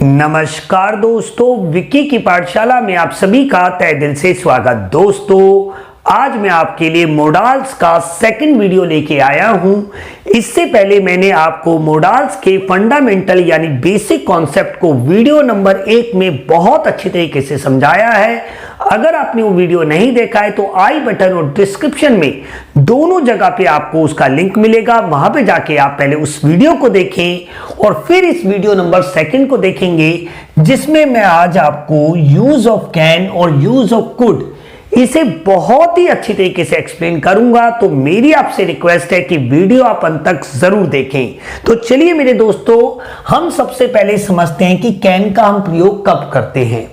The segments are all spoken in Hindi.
नमस्कार दोस्तों, विक्की की पाठशाला में आप सभी का तहे दिल से स्वागत। दोस्तों, आज मैं आपके लिए मोडाल्स का सेकंड वीडियो लेके आया हूं। इससे पहले मैंने आपको मोडाल्स के फंडामेंटल यानी बेसिक कॉन्सेप्ट को वीडियो नंबर 1 में बहुत अच्छी तरीके से समझाया है। अगर आपने वो वीडियो नहीं देखा है तो आई बटन और डिस्क्रिप्शन में दोनों जगह पे आपको उसका लिंक मिलेगा। वहां पे जाके आप पहले उस वीडियो को देखें और फिर इस वीडियो नंबर 2 को देखेंगे, जिसमें मैं आज आपको यूज ऑफ कैन और यूज ऑफ कुड इसे बहुत ही अच्छी तरीके से एक्सप्लेन करूंगा। तो मेरी आपसे रिक्वेस्ट है कि वीडियो आप अंत तक जरूर देखें। तो चलिए मेरे दोस्तों, हम सबसे पहले समझते हैं कि कैन का हम प्रयोग कब करते हैं।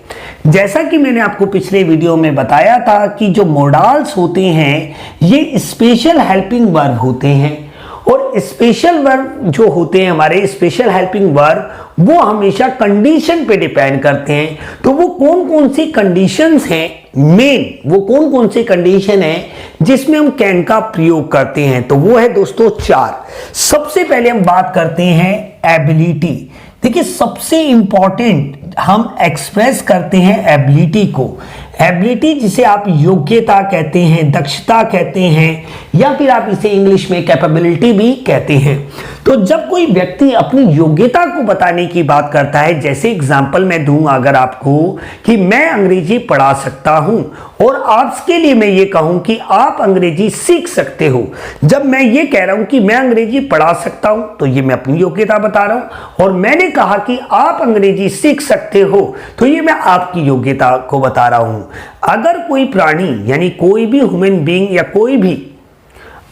जैसा कि मैंने आपको पिछले वीडियो में बताया था कि जो मोडाल्स होते हैं ये स्पेशल हेल्पिंग वर्ब होते हैं, और स्पेशल वर्ब जो होते हैं हमारे स्पेशल हेल्पिंग वर्ब वो हमेशा कंडीशन पे डिपेंड करते हैं। तो वो कौन कौन सी कंडीशंस हैं, मेन वो कौन कौन सी कंडीशन है जिसमें हम कैन का प्रयोग करते हैं, तो वो है दोस्तों 4। सबसे पहले हम बात करते हैं एबिलिटी। देखिए, सबसे इंपॉर्टेंट हम एक्सप्रेस करते हैं एबिलिटी को। एबिलिटी जिसे आप योग्यता कहते हैं, दक्षता कहते हैं, या फिर आप इसे इंग्लिश में कैपेबिलिटी भी कहते हैं। तो जब कोई व्यक्ति अपनी योग्यता को बताने की बात करता है, जैसे एग्जांपल मैं दूंगा अगर आपको कि मैं अंग्रेजी पढ़ा सकता हूं और आपके लिए मैं ये कहूं कि आप अंग्रेजी सीख सकते हो। जब मैं ये कह रहा हूं कि मैं अंग्रेजी पढ़ा सकता हूं तो ये मैं अपनी योग्यता बता रहा हूं, और मैंने कहा कि आप अंग्रेजी सीख सकते हो तो ये मैं आपकी योग्यता को बता रहा हूं। अगर कोई प्राणी यानी कोई भी ह्यूमन बीइंग या कोई भी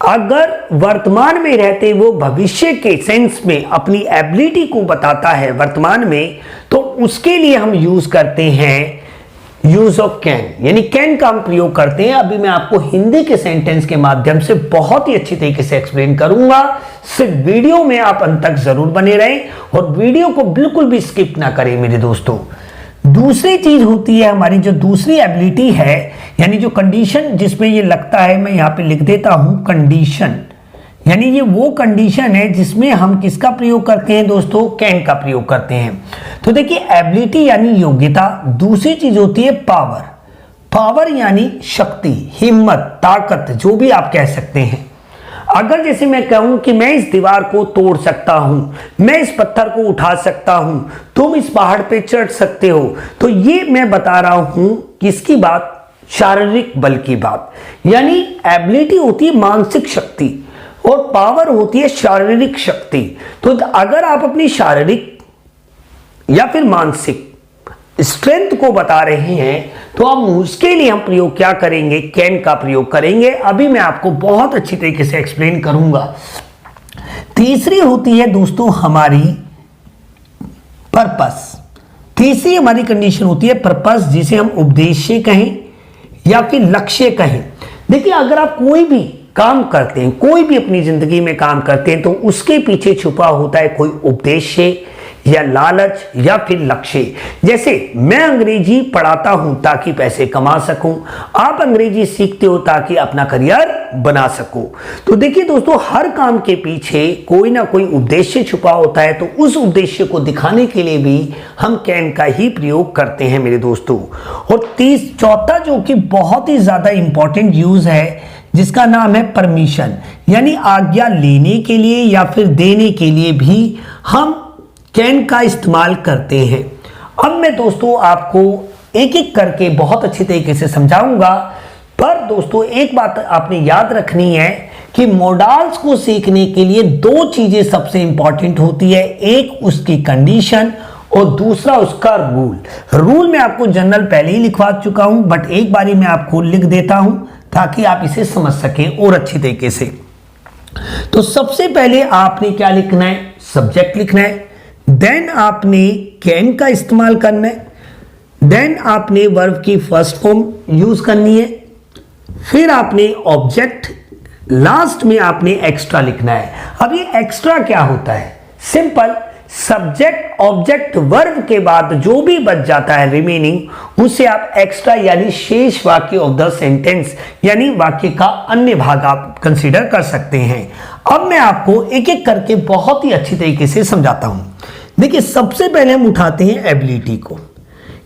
अगर वर्तमान में रहते वो भविष्य के सेंस में अपनी एबिलिटी को बताता है वर्तमान में, तो उसके लिए हम यूज करते हैं यूज ऑफ कैन, यानी कैन का हम प्रयोग करते हैं। अभी मैं आपको हिंदी के सेंटेंस के माध्यम से बहुत ही अच्छी तरीके से एक्सप्लेन करूंगा। सिर्फ वीडियो में आप अंत तक जरूर बने रहें और वीडियो को बिल्कुल भी स्किप ना करें मेरे दोस्तों। दूसरी चीज होती है हमारी जो दूसरी एबिलिटी है, यानी जो कंडीशन जिसमें ये लगता है, मैं यहां पे लिख देता हूं कंडीशन, यानी ये वो कंडीशन है जिसमें हम किसका प्रयोग करते हैं दोस्तों, कैन का प्रयोग करते हैं। तो देखिए, एबिलिटी यानी योग्यता। दूसरी चीज होती है पावर। पावर यानी शक्ति, हिम्मत, ताकत, जो भी आप कह सकते हैं। अगर जैसे मैं कहूं कि मैं इस दीवार को तोड़ सकता हूं, मैं इस पत्थर को उठा सकता हूं, तुम इस पहाड़ पे चढ़ सकते हो, तो ये मैं बता रहा हूं किसकी बात, शारीरिक बल की बात। यानी एबिलिटी होती है मानसिक शक्ति और पावर होती है शारीरिक शक्ति। तो अगर आप अपनी शारीरिक या फिर मानसिक स्ट्रेंथ को बता रहे हैं तो हम उसके लिए हम प्रयोग क्या करेंगे, कैन का प्रयोग करेंगे। अभी मैं आपको बहुत अच्छी तरीके से एक्सप्लेन करूंगा। तीसरी होती है दोस्तों हमारी पर्पस। तीसरी हमारी कंडीशन होती है पर्पस, जिसे हम उद्देश्य कहें या फिर लक्ष्य कहें। देखिए, अगर आप कोई भी काम करते हैं, कोई भी अपनी जिंदगी में काम करते हैं, तो उसके पीछे छुपा होता है कोई उद्देश्य या लालच या फिर लक्ष्य। जैसे मैं अंग्रेजी पढ़ाता हूं ताकि पैसे कमा सकूं, आप अंग्रेजी सीखते हो ताकि अपना करियर बना सको। तो देखिए दोस्तों, हर काम के पीछे कोई ना कोई उद्देश्य छुपा होता है, तो उस उद्देश्य को दिखाने के लिए भी हम कैन का ही प्रयोग करते हैं मेरे दोस्तों। और चौथा जो कि बहुत ही ज्यादा इंपॉर्टेंट यूज है, जिसका नाम है परमिशन, यानी आज्ञा लेने के लिए या फिर देने के लिए भी हम कैन का इस्तेमाल करते हैं। अब मैं दोस्तों आपको एक एक करके बहुत अच्छी तरीके से समझाऊंगा, पर दोस्तों एक बात आपने याद रखनी है कि मोडाल्स को सीखने के लिए 2 चीजें सबसे इंपॉर्टेंट होती है। एक उसकी कंडीशन और दूसरा उसका रूल मैं आपको जनरल पहले ही लिखवा चुका हूं, बट एक बारी मैं आपको लिख देता हूं ताकि आप इसे समझ सकें और अच्छी तरीके से। तो सबसे पहले आपने क्या लिखना है, सब्जेक्ट लिखना है, देन आपने कैन का इस्तेमाल करना है, देन आपने वर्ब की फर्स्ट फॉर्म यूज करनी है, फिर आपने ऑब्जेक्ट, लास्ट में आपने एक्स्ट्रा लिखना है। अब ये एक्स्ट्रा क्या होता है, सिंपल, सब्जेक्ट ऑब्जेक्ट वर्ब के बाद जो भी बच जाता है रिमेनिंग, उसे आप एक्स्ट्रा यानी शेष वाक्य ऑफ द सेंटेंस यानी वाक्य का अन्य भाग आप कंसीडर कर सकते हैं। अब मैं आपको एक एक करके बहुत ही अच्छी तरीके से समझाता हूं। देखिए सबसे पहले हम उठाते हैं एबिलिटी को,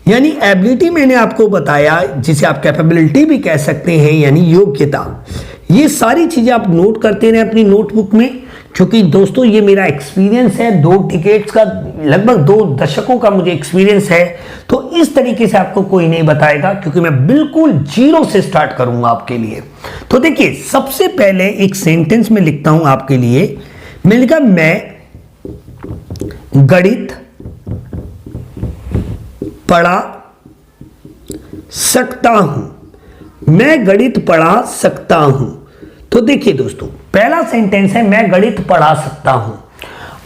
यानी एबिलिटी मैंने आपको बताया, जिसे आप कैपेबिलिटी भी कह सकते हैं, यानी योग्यता। ये सारी चीजें आप नोट करते रहे अपनी नोटबुक में, क्योंकि दोस्तों ये मेरा एक्सपीरियंस है, 2 डिकेड्स का, लगभग 2 दशकों का मुझे एक्सपीरियंस है। तो इस तरीके से आपको कोई नहीं बताएगा, क्योंकि मैं बिल्कुल जीरो से स्टार्ट करूंगा आपके लिए। तो देखिए सबसे पहले एक सेंटेंस में लिखता हूं आपके लिए। मैं लिखा, मैं गणित पढ़ा सकता हूं। मैं गणित पढ़ा सकता हूं। तो देखिए दोस्तों, पहला सेंटेंस है मैं गणित पढ़ा सकता हूं।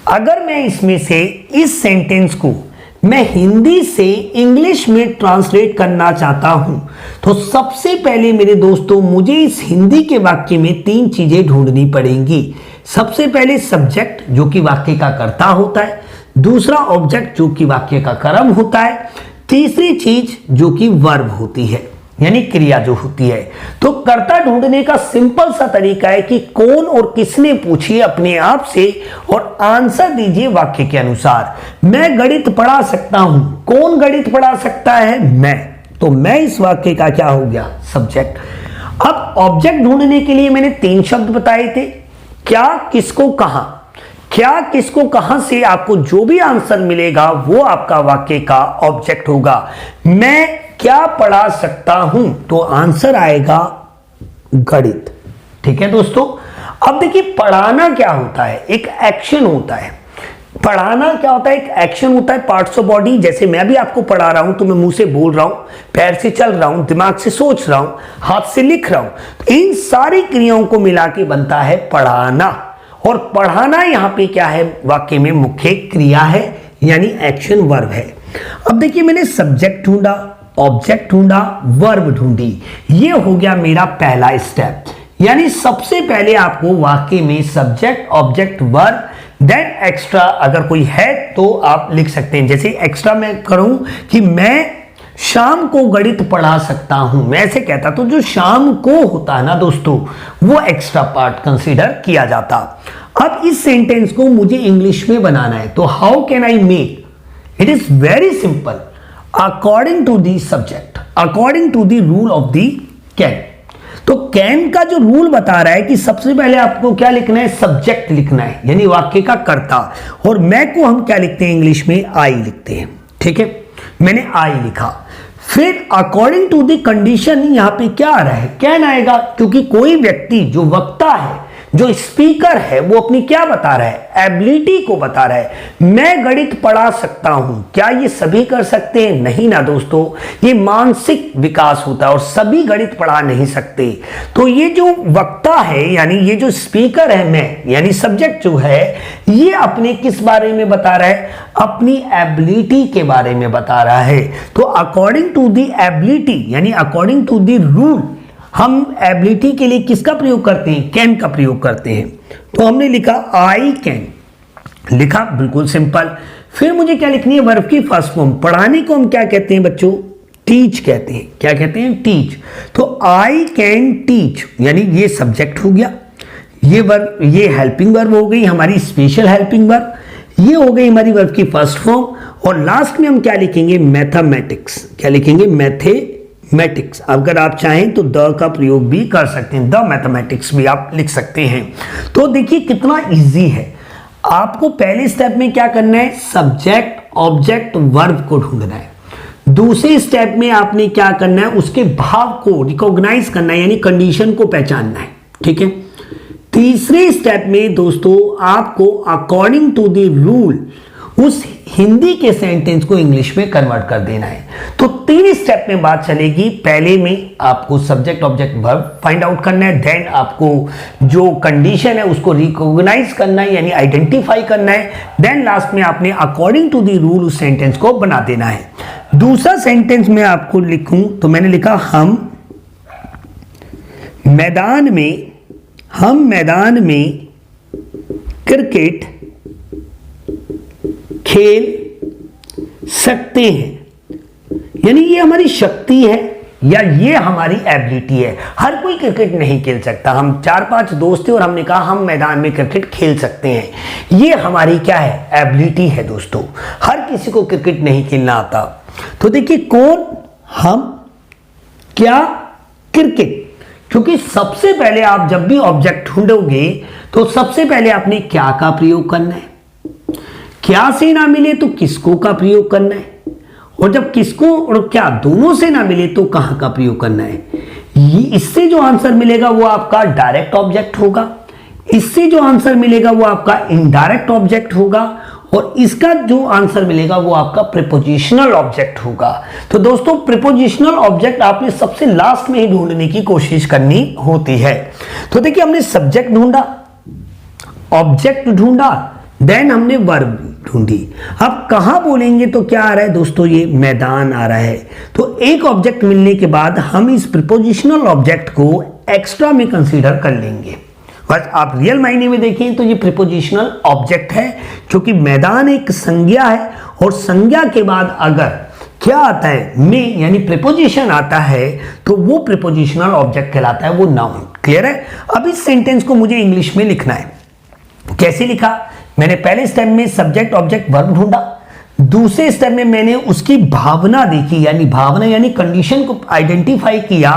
अगर मैं इसमें से इस सेंटेंस को मैं हिंदी से इंग्लिश में ट्रांसलेट करना चाहता हूं, तो सबसे पहले मेरे दोस्तों मुझे इस हिंदी के वाक्य में 3 चीजें ढूंढनी पड़ेंगी। सबसे पहले सब्जेक्ट, जो कि वाक्य का कर्ता होता है। दूसरा ऑब्जेक्ट, जो कि वाक्य का कर्म होता है। तीसरी चीज जो कि वर्ब होती है, यानी क्रिया जो होती है। तो कर्ता ढूंढने का सिंपल सा तरीका है कि कौन और किसने पूछी अपने आप से, और आंसर दीजिए वाक्य के अनुसार। मैं गणित पढ़ा सकता हूं। कौन गणित पढ़ा सकता है? मैं। तो मैं इस वाक्य का क्या हो गया? सब्जेक्ट। अब ऑब्जेक्ट ढूंढने के लिए मैंने 3 शब्द बताए थे, क्या, किसको, कहां। क्या, किसको, कहां से आपको जो भी आंसर मिलेगा वो आपका वाक्य का ऑब्जेक्ट होगा। मैं क्या पढ़ा सकता हूं, तो आंसर आएगा गणित। ठीक है दोस्तों। अब देखिए पढ़ाना क्या होता है? एक एक्शन होता है। पढ़ाना क्या होता है? एक एक्शन होता है, पार्ट्स ऑफ बॉडी। जैसे मैं भी आपको पढ़ा रहा हूं, तो मैं मुंह से बोल रहा हूं, पैर से चल रहा हूं, दिमाग से सोच रहा हूं, हाथ से लिख रहा हूं। इन सारी क्रियाओं को मिला के बनता है पढ़ाना। और पढ़ाना यहां पे क्या है? वाक्य में मुख्य क्रिया है, यानी एक्शन वर्ब है। अब देखिए मैंने सब्जेक्ट ढूंढा, ऑब्जेक्ट ढूंढा, वर्ब ढूंढी। ये हो गया मेरा पहला स्टेप। यानी सबसे पहले आपको वाक्य में subject, object, verb, then extra अगर कोई है तो आप लिख सकते हैं। जैसे एक्स्ट्रा मैं करूं कि मैं शाम को गणित पढ़ा सकता हूं, मैं ऐसे कहता, तो जो शाम को होता है ना दोस्तों, वो एक्स्ट्रा पार्ट कंसीडर किया जाता। अब इस सेंटेंस को मुझे इंग्लिश में बनाना है, तो how can I make? It is very simple. According to the subject, according to the rule of the can. तो कैन का जो रूल बता रहा है कि सबसे पहले आपको क्या लिखना है? सब्जेक्ट लिखना है, यानी वाक्य का कर्ता। और मैं को हम क्या लिखते हैं इंग्लिश में? आई लिखते हैं। ठीक है, मैंने आई लिखा। फिर अकॉर्डिंग टू द कंडीशन, यहां पे क्या आ रहा है? कैन आएगा, क्योंकि कोई व्यक्ति जो वक्ता है, जो स्पीकर है, वो अपनी क्या बता रहा है? एबिलिटी को बता रहा है। मैं गणित पढ़ा सकता हूं। क्या ये सभी कर सकते हैं? नहीं ना दोस्तों, ये मानसिक विकास होता है और सभी गणित पढ़ा नहीं सकते। तो ये जो वक्ता है, यानी ये जो स्पीकर है, मैं यानी सब्जेक्ट जो है, ये अपने किस बारे में बता रहा है? अपनी एबिलिटी के बारे में बता रहा है। तो अकॉर्डिंग टू दी एबिलिटी, यानी अकॉर्डिंग टू दी रूल, हम एबिलिटी के लिए किसका प्रयोग करते हैं? कैन का प्रयोग करते हैं। तो हमने लिखा आई कैन, लिखा, बिल्कुल सिंपल। फिर मुझे क्या लिखनी है? वर्ब की फर्स्ट फॉर्म। पढ़ाने को हम क्या कहते हैं बच्चों? टीच कहते हैं। क्या कहते हैं? टीच। तो आई कैन टीच, यानी ये सब्जेक्ट हो गया, ये वर्ब, ये हेल्पिंग वर्ब हो गई, हमारी स्पेशल हेल्पिंग वर्ब। ये हो गई हमारी वर्ब की फर्स्ट फॉर्म। और लास्ट में हम क्या लिखेंगे? मैथमेटिक्स। क्या लिखेंगे? मैथमेटिक्स। अगर आप चाहें तो द का प्रयोग भी कर सकते हैं, द मैथमेटिक्स भी आप लिख सकते हैं। तो देखिए कितना इजी है। आपको पहले स्टेप में क्या करना है? सब्जेक्ट, ऑब्जेक्ट, वर्ब को ढूंढना है। दूसरे स्टेप में आपने क्या करना है? उसके भाव को रिकॉग्नाइज करना है, यानी कंडीशन को पहचानना है। ठीक है। तीसरे स्टेप में दोस्तों आपको अकॉर्डिंग टू द रूल उस हिंदी के सेंटेंस को इंग्लिश में कन्वर्ट कर देना है। तो 3 स्टेप में बात चलेगी। पहले में आपको subject, object, verb find out करना है। देन आपको जो कंडीशन है उसको रिकॉग्नाइज करना है, यानी आइडेंटिफाई करना है। देन लास्ट में आपने अकॉर्डिंग टू द रूल उस सेंटेंस को बना देना है। दूसरा सेंटेंस में आपको लिखूं तो मैंने लिखा हम मैदान में क्रिकेट खेल सकते हैं, यानी ये हमारी शक्ति है, या ये हमारी एबिलिटी है। हर कोई क्रिकेट नहीं खेल सकता। हम 4-5 दोस्त थे और हमने कहा हम मैदान में क्रिकेट खेल सकते हैं। ये हमारी क्या है, एबिलिटी है दोस्तों। हर किसी को क्रिकेट नहीं खेलना आता। तो देखिए कौन, हम, क्या, क्रिकेट। क्योंकि सबसे पहले आप जब भी ऑब्जेक्ट ढूंढोगे तो सबसे पहले आपने क्या का प्रयोग करना है, क्या से ना मिले तो किसको का प्रयोग करना है, और जब किसको और क्या दोनों से ना मिले तो कहां का प्रयोग करना है। इससे जो आंसर मिलेगा वो आपका डायरेक्ट ऑब्जेक्ट होगा, इससे जो आंसर मिलेगा वो आपका इनडायरेक्ट ऑब्जेक्ट होगा, और इसका जो आंसर मिलेगा वो आपका प्रीपोजिशनल ऑब्जेक्ट होगा। तो दोस्तों प्रीपोजिशनल ऑब्जेक्ट आपने सबसे लास्ट में ही ढूंढने की कोशिश करनी होती है। तो देखिए हमने सब्जेक्ट ढूंढा, ऑब्जेक्ट ढूंढा, देन हमने वर्ब ढूंढी। अब कहां बोलेंगे तो क्या आ रहा है दोस्तों, ये मैदान आ रहा है। तो एक ऑब्जेक्ट मिलने के बाद हम इस प्रीपोजिशनल ऑब्जेक्ट को एक्स्ट्रा में कंसीडर कर लेंगे। बस आप रियल मायने में देखें तो ये प्रीपोजिशनल ऑब्जेक्ट है, क्योंकि मैदान एक संज्ञा है, और संज्ञा के बाद अगर क्या आता है, में यानी प्रीपोजिशन आता है, तो वो प्रीपोजिशनल ऑब्जेक्ट कहलाता है, वो नाउन। क्लियर है। अब इस सेंटेंस को मुझे इंग्लिश में लिखना है। कैसे लिखा, मैंने पहले स्टेप में सब्जेक्ट ऑब्जेक्ट वर्ब ढूंढा, दूसरे स्टेप में मैंने उसकी भावना देखी, यानी भावना यानी कंडीशन को आइडेंटिफाई किया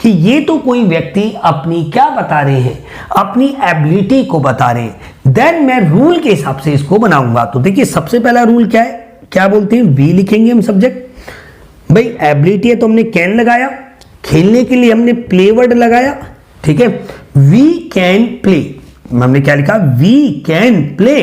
कि ये तो कोई व्यक्ति अपनी क्या बता रहे हैं, अपनी एबिलिटी को बता रहे हैं। देन मैं रूल के हिसाब से इसको बनाऊंगा। तो देखिए सबसे पहला रूल क्या है, क्या बोलते हैं, वी लिखेंगे हम सब्जेक्ट। भाई एबिलिटी है तो हमने कैन लगाया, खेलने के लिए हमने प्ले वर्ड लगाया, ठीक है, वी कैन प्ले। हमने क्या लिखा, वी कैन प्ले।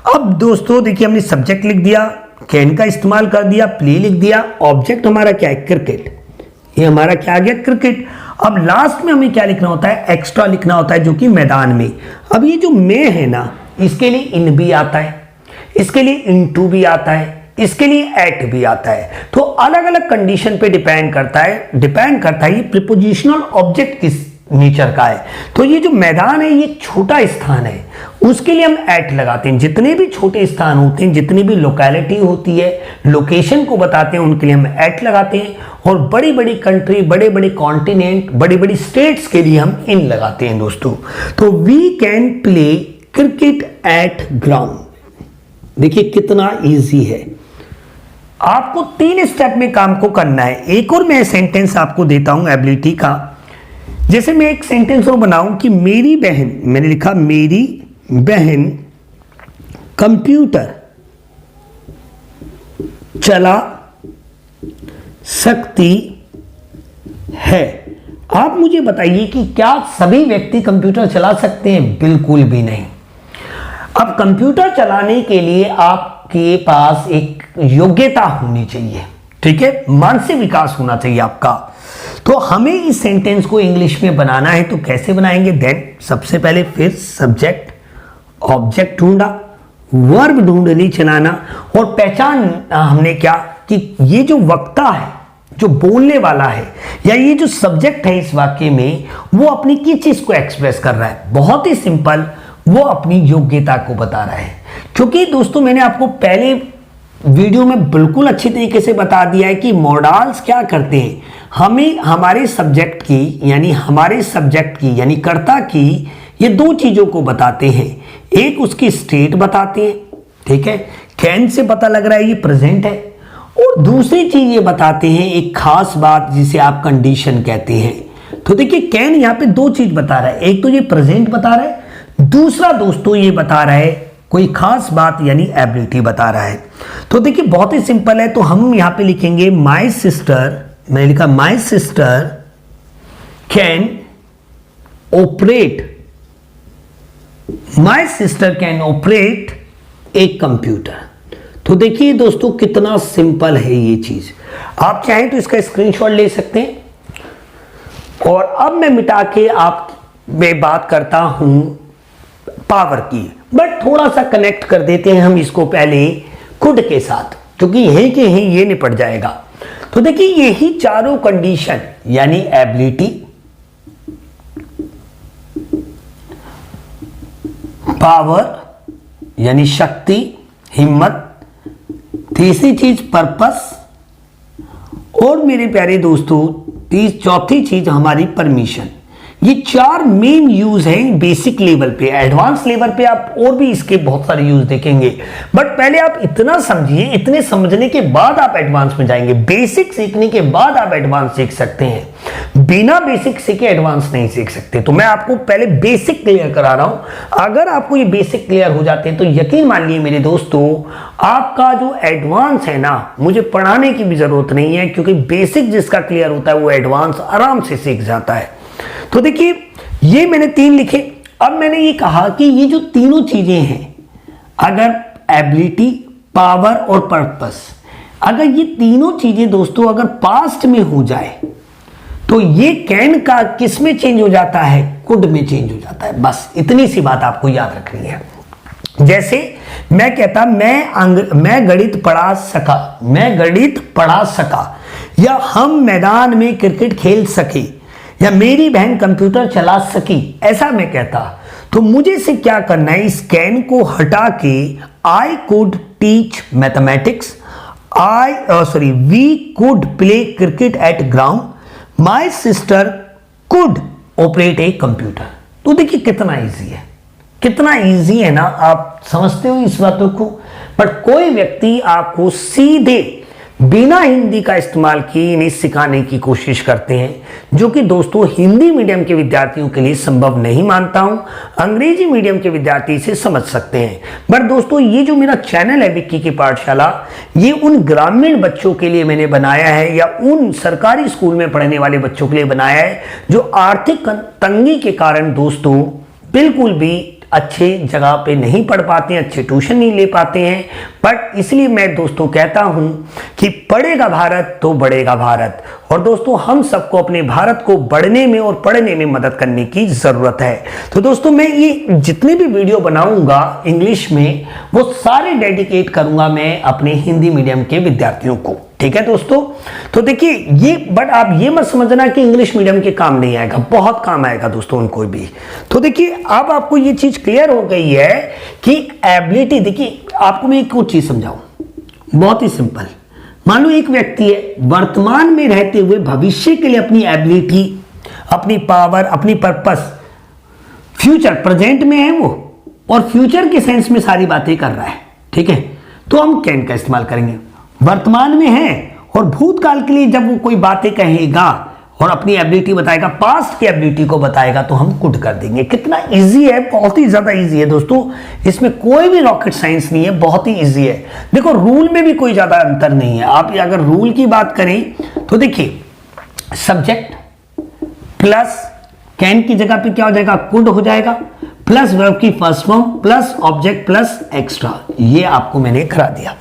अब दोस्तों देखिए हमने सब्जेक्ट लिख दिया, कैन का इस्तेमाल कर दिया, प्ले लिख दिया, ऑब्जेक्ट हमारा क्या है, क्रिकेट। ये हमारा क्या आ गया, क्रिकेट। अब लास्ट में हमें क्या लिखना होता है, एक्स्ट्रा लिखना होता है, जो कि मैदान में। अब ये जो में है ना, इसके लिए इन भी आता है, इसके लिए इनटू भी आता है, इसके लिए एट भी आता है। तो अलग अलग कंडीशन पे डिपेंड करता है ये प्रीपोजिशनल ऑब्जेक्ट किस नेचर का है। तो ये जो मैदान है ये छोटा स्थान है, उसके लिए हम एट लगाते हैं। जितने भी छोटे स्थान होते हैं, जितनी भी लोकेलिटी होती है, लोकेशन को बताते हैं, उनके लिए हम एट लगाते हैं। और बड़ी बड़ी कंट्री, बड़े बड़े कॉन्टिनेंट, बड़ी बड़ी स्टेट्स के लिए हम इन लगाते हैं दोस्तों। तो we can play cricket at ground. देखिए कितना इजी है। आपको 3 स्टेप में काम को करना है। एक और मैं सेंटेंस आपको देता हूं एबिलिटी का। जैसे मैं एक सेंटेंस और बनाऊं कि मेरी बहन, मैंने लिखा मेरी बहन कंप्यूटर चला सकती है। आप मुझे बताइए कि क्या सभी व्यक्ति कंप्यूटर चला सकते हैं? बिल्कुल भी नहीं। अब कंप्यूटर चलाने के लिए आपके पास एक योग्यता होनी चाहिए, ठीक है, मानसिक विकास होना चाहिए आपका। तो हमें इस सेंटेंस को इंग्लिश में बनाना है, तो कैसे बनाएंगे? देन सबसे पहले फिर सब्जेक्ट ऑब्जेक्ट ढूंढा, वर्ब ढूंढनी चलाना, और पहचान हमने क्या कि ये जो वक्ता है, जो बोलने वाला है, या ये जो सब्जेक्ट है इस वाक्य में, वो अपनी किस चीज को एक्सप्रेस कर रहा है? बहुत ही सिंपल, वो अपनी योग्यता को बता रहा है। क्योंकि दोस्तों मैंने आपको पहले वीडियो में बिल्कुल अच्छी तरीके से बता दिया है कि मॉडल्स क्या करते हैं, हमें हमारे सब्जेक्ट की यानी कर्ता की ये 2 चीजों को बताते हैं। एक उसकी स्टेट बताते हैं, ठीक है, कैन से पता लग रहा है ये प्रेजेंट है, और दूसरी चीज ये बताते हैं एक खास बात जिसे आप कंडीशन कहते हैं। तो देखिए कैन यहाँ पे 2 चीज बता रहा है, एक तो ये प्रेजेंट बता रहा है, दूसरा दोस्तों ये बता रहा है कोई खास बात यानी एबिलिटी बता रहा है। तो देखिए बहुत ही सिंपल है। तो हम यहां पे लिखेंगे माई सिस्टर, मैंने लिखा माई sister can operate, my sister can operate a computer. तो देखिए दोस्तों कितना सिंपल है ये चीज। आप चाहें तो इसका स्क्रीनशॉट ले सकते हैं। और अब मैं मिटा के आप मैं बात करता हूं पावर की, बट थोड़ा सा कनेक्ट कर देते हैं हम इसको पहले कुड के साथ, क्योंकि यहीं के यहीं ये निपट जाएगा। तो देखिए यही चारों कंडीशन यानी एबिलिटी, पावर यानी शक्ति, हिम्मत, तीसरी चीज पर्पस, और मेरे प्यारे दोस्तों चौथी चीज हमारी परमिशन। ये 4 मेन यूज हैं बेसिक लेवल पे। एडवांस लेवल पे आप और भी इसके बहुत सारे यूज देखेंगे, बट पहले आप इतना समझिए, इतने समझने के बाद आप एडवांस में जाएंगे। बेसिक सीखने के बाद आप एडवांस सीख सकते हैं, बिना बेसिक सीखे एडवांस नहीं सीख सकते। तो मैं आपको पहले बेसिक क्लियर करा रहा हूं। अगर आपको ये बेसिक क्लियर हो जाते हैं तो यकीन मानिए मेरे दोस्तों, आपका जो एडवांस है ना, मुझे पढ़ाने की भी जरूरत नहीं है, क्योंकि बेसिक जिसका क्लियर होता है वो एडवांस आराम से सीख जाता है। तो देखिए, ये मैंने 3 लिखे। अब मैंने ये कहा कि ये जो तीनों चीजें हैं, अगर एबिलिटी, पावर और पर्पस, अगर ये तीनों चीजें दोस्तों अगर पास्ट में हो जाए तो ये कैन का किस में चेंज हो जाता है? कुड में चेंज हो जाता है। बस इतनी सी बात आपको याद रखनी है। जैसे मैं कहता मैं गणित पढ़ा सका, मैं गणित पढ़ा सका, या हम मैदान में क्रिकेट खेल सके, या मेरी बहन कंप्यूटर चला सकी, ऐसा मैं कहता। तो मुझे से क्या करना है, इस कैन को हटा के I could teach mathematics, we could play cricket at ground, my sister could operate a computer. तो देखिए कितना इजी है, कितना इजी है ना। आप समझते हो इस बातों को, बट कोई व्यक्ति आपको सीधे बिना हिंदी का इस्तेमाल किए इन्हें सिखाने की कोशिश करते हैं, जो कि दोस्तों हिंदी मीडियम के विद्यार्थियों के लिए संभव नहीं मानता हूं। अंग्रेजी मीडियम के विद्यार्थी इसे समझ सकते हैं। बट दोस्तों, ये जो मेरा चैनल है विक्की की पाठशाला, ये उन ग्रामीण बच्चों के लिए मैंने बनाया है, या उन सरकारी स्कूल में पढ़ने वाले बच्चों के लिए बनाया है जो आर्थिक तंगी के कारण दोस्तों बिल्कुल भी अच्छे जगह पे नहीं पढ़ पाते हैं, अच्छे ट्यूशन नहीं ले पाते हैं। बट इसलिए मैं दोस्तों कहता हूं कि पढ़ेगा भारत तो बढ़ेगा भारत। और दोस्तों, हम सबको अपने भारत को बढ़ने में और पढ़ने में मदद करने की जरूरत है। तो दोस्तों, मैं ये जितने भी वीडियो बनाऊंगा इंग्लिश में, वो सारे डेडिकेट करूंगा मैं अपने हिंदी मीडियम के विद्यार्थियों को। ठीक है दोस्तों, तो देखिए ये, बट आप ये मत समझना कि इंग्लिश मीडियम के काम नहीं आएगा, बहुत काम आएगा दोस्तों उनको भी। तो देखिए, अब आपको ये चीज क्लियर हो गई है कि एबिलिटी। देखिए, आपको मैं एक और चीज समझाऊं, बहुत ही सिंपल। मान लो एक व्यक्ति है, वर्तमान में रहते हुए भविष्य के लिए अपनी एबिलिटी, अपनी पावर, अपनी पर्पस, फ्यूचर, प्रेजेंट में है वो, और फ्यूचर के सेंस में सारी बातें कर रहा है। ठीक है, तो हम कैन का इस्तेमाल करेंगे। वर्तमान में है और भूतकाल के लिए जब वो कोई बातें कहेगा और अपनी एबिलिटी बताएगा, पास्ट की एबिलिटी को बताएगा, तो हम कुड कर देंगे। कितना इजी है, बहुत ही ज्यादा इजी है दोस्तों। इसमें कोई भी रॉकेट साइंस नहीं है, बहुत ही इजी है। देखो, रूल में भी कोई ज्यादा अंतर नहीं है। आप अगर रूल की बात करें तो देखिए, सब्जेक्ट प्लस कैन की जगह पे क्या हो जाएगा? कुड हो जाएगा, प्लस वर्ब की first form, plus object, plus extra. ये आपको मैंने करा दिया।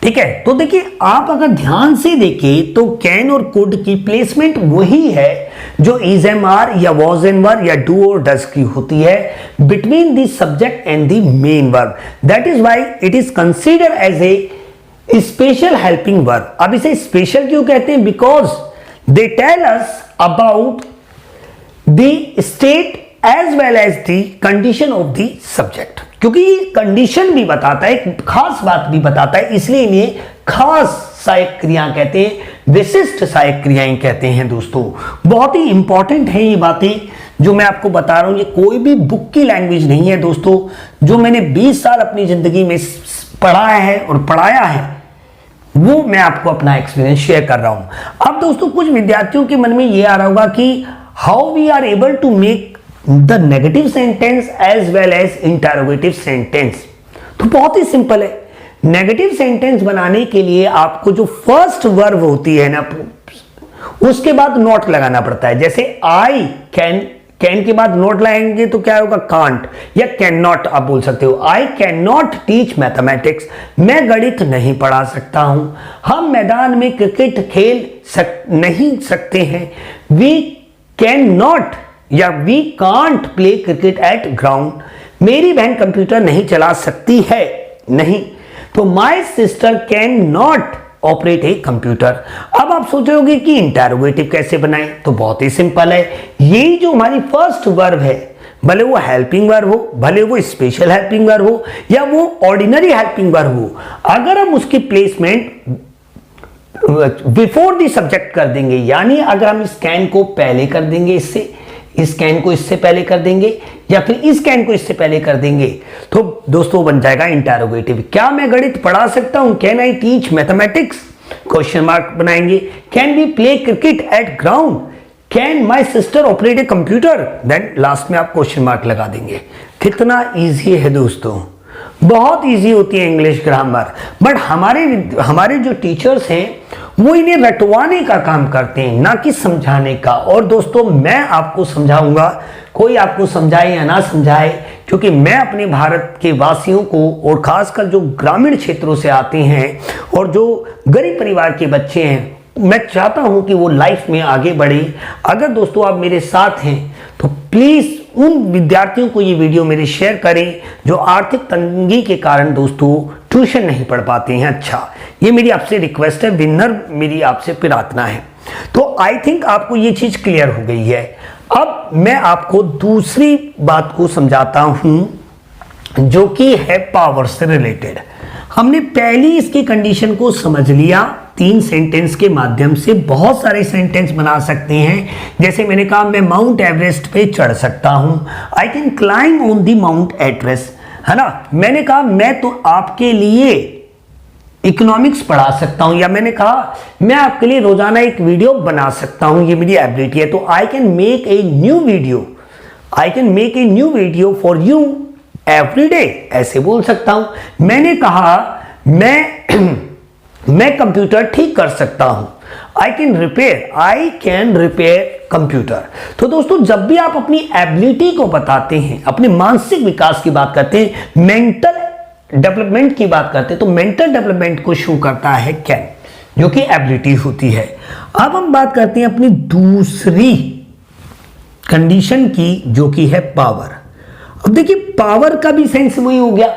ठीक है, तो देखिए, आप अगर ध्यान से देखें तो कैन और कुड की प्लेसमेंट वही है जो इज एम आर या वॉज एंड वर या डू और डज की होती है between the subject and the main verb. That is why it is consider as a special helping verb. अब इसे स्पेशल क्यों कहते हैं? Because they tell us about the state as well as the condition of the subject. क्योंकि ये कंडीशन भी बताता है, एक खास बात भी बताता है, इसलिए इन्हें खास सहायक क्रिया कहते हैं, विशिष्ट सहायक क्रियाएं कहते हैं। दोस्तों, बहुत ही इंपॉर्टेंट है ये बातें जो मैं आपको बता रहा हूं। ये कोई भी बुक की लैंग्वेज नहीं है दोस्तों। जो मैंने 20 साल अपनी जिंदगी में पढ़ा है और पढ़ाया है, वो मैं आपको अपना एक्सपीरियंस शेयर कर रहा हूं। अब दोस्तों, कुछ विद्यार्थियों के मन में ये आ रहा होगा कि how we are able to make the negative sentence as well as interrogative sentence. तो बहुत ही सिंपल है। नेगेटिव सेंटेंस बनाने के लिए आपको जो फर्स्ट वर्ब होती है ना, उसके बाद नॉट लगाना पड़ता है। जैसे आई कैन, कैन के बाद नॉट लगाएंगे तो क्या होगा? कांट या कैन नॉट आप बोल सकते हो। I can not teach mathematics, मैं गणित नहीं पढ़ा सकता हूं। हम मैदान में क्रिकेट खेल नहीं सकते हैं। वी कैन नॉट या we can't play cricket at ground, मेरी बहन कंप्यूटर नहीं चला सकती है, नहीं। तो my sister can not operate a computer. अब आप सोच रहे होगे कि इंटरोगेटिव कैसे बनाएं? तो बहुत ही सिंपल है। यही जो हमारी फर्स्ट वर्ब है, भले वो हेल्पिंग वर्ब हो, भले वो स्पेशल हेल्पिंग वर्ब हो, या वो ऑर्डिनरी हेल्पिंग वर्ब हो, अगर हम उसकी प्लेसमेंट बिफोर द सब्जेक्ट कर देंगे, यानी अगर हम इस कैन को पहले कर देंगे इससे, इस कैन को इससे पहले कर देंगे, या फिर इस कैन को इससे पहले कर देंगे, तो दोस्तों बन जाएगा इंटरोगेटिव। क्या मैं गणित पढ़ा सकता हूं? Can I teach mathematics? Question mark बनाएंगे। Can we play cricket at ground? Can my sister operate a computer? Then last में आप क्वेश्चन मार्क लगा देंगे। कितना ईजी है दोस्तों, बहुत इजी होती है इंग्लिश ग्रामर। बट हमारे जो टीचर्स हैं वो इन्हें रटवाने का काम करते हैं, ना कि समझाने का। और दोस्तों मैं आपको समझाऊंगा, कोई आपको समझाए या ना समझाए, क्योंकि मैं अपने भारत के वासियों को, और खासकर जो ग्रामीण क्षेत्रों से आते हैं और जो गरीब परिवार के बच्चे हैं, मैं चाहता हूं कि वो लाइफ में आगे बढ़े। अगर दोस्तों आप मेरे साथ हैं तो प्लीज उन विद्यार्थियों को ये वीडियो मेरे शेयर करें जो आर्थिक तंगी के कारण दोस्तों ट्यूशन नहीं पढ़ पाते हैं। अच्छा, ये मेरी आपसे रिक्वेस्ट है, विनर मेरी आपसे प्रार्थना है। तो आई थिंक आपको ये चीज क्लियर हो गई है। अब मैं आपको दूसरी बात को समझाता हूं जो कि है पावर से रिलेटेड। हमने पहली इसकी कंडीशन को समझ लिया, 3 सेंटेंस के माध्यम से बहुत सारे सेंटेंस बना सकते हैं। जैसे मैंने कहा मैं माउंट एवरेस्ट पे चढ़ सकता हूं, I can climb on the mount Everest, है ना। मैंने कहा मैं तो आपके लिए इकोनॉमिक्स पढ़ा सकता हूं, या मैंने कहा मैं आपके लिए रोजाना एक वीडियो बना सकता हूं, ये मेरी एबिलिटी है। तो I can make a new video, I can make a new video for you every day, ऐसे बोल सकता हूं। मैंने कहा मैं कंप्यूटर ठीक कर सकता हूं, आई कैन रिपेयर कंप्यूटर। तो दोस्तों जब भी आप अपनी एबिलिटी को बताते हैं, अपने मानसिक विकास की बात करते हैं, मेंटल डेवलपमेंट की बात करते हैं, तो मेंटल डेवलपमेंट को शो करता है कैन, जो कि एबिलिटी होती है। अब हम बात करते हैं अपनी दूसरी कंडीशन की, जो कि है पावर। अब देखिए पावर का भी सेंस वही हो गया।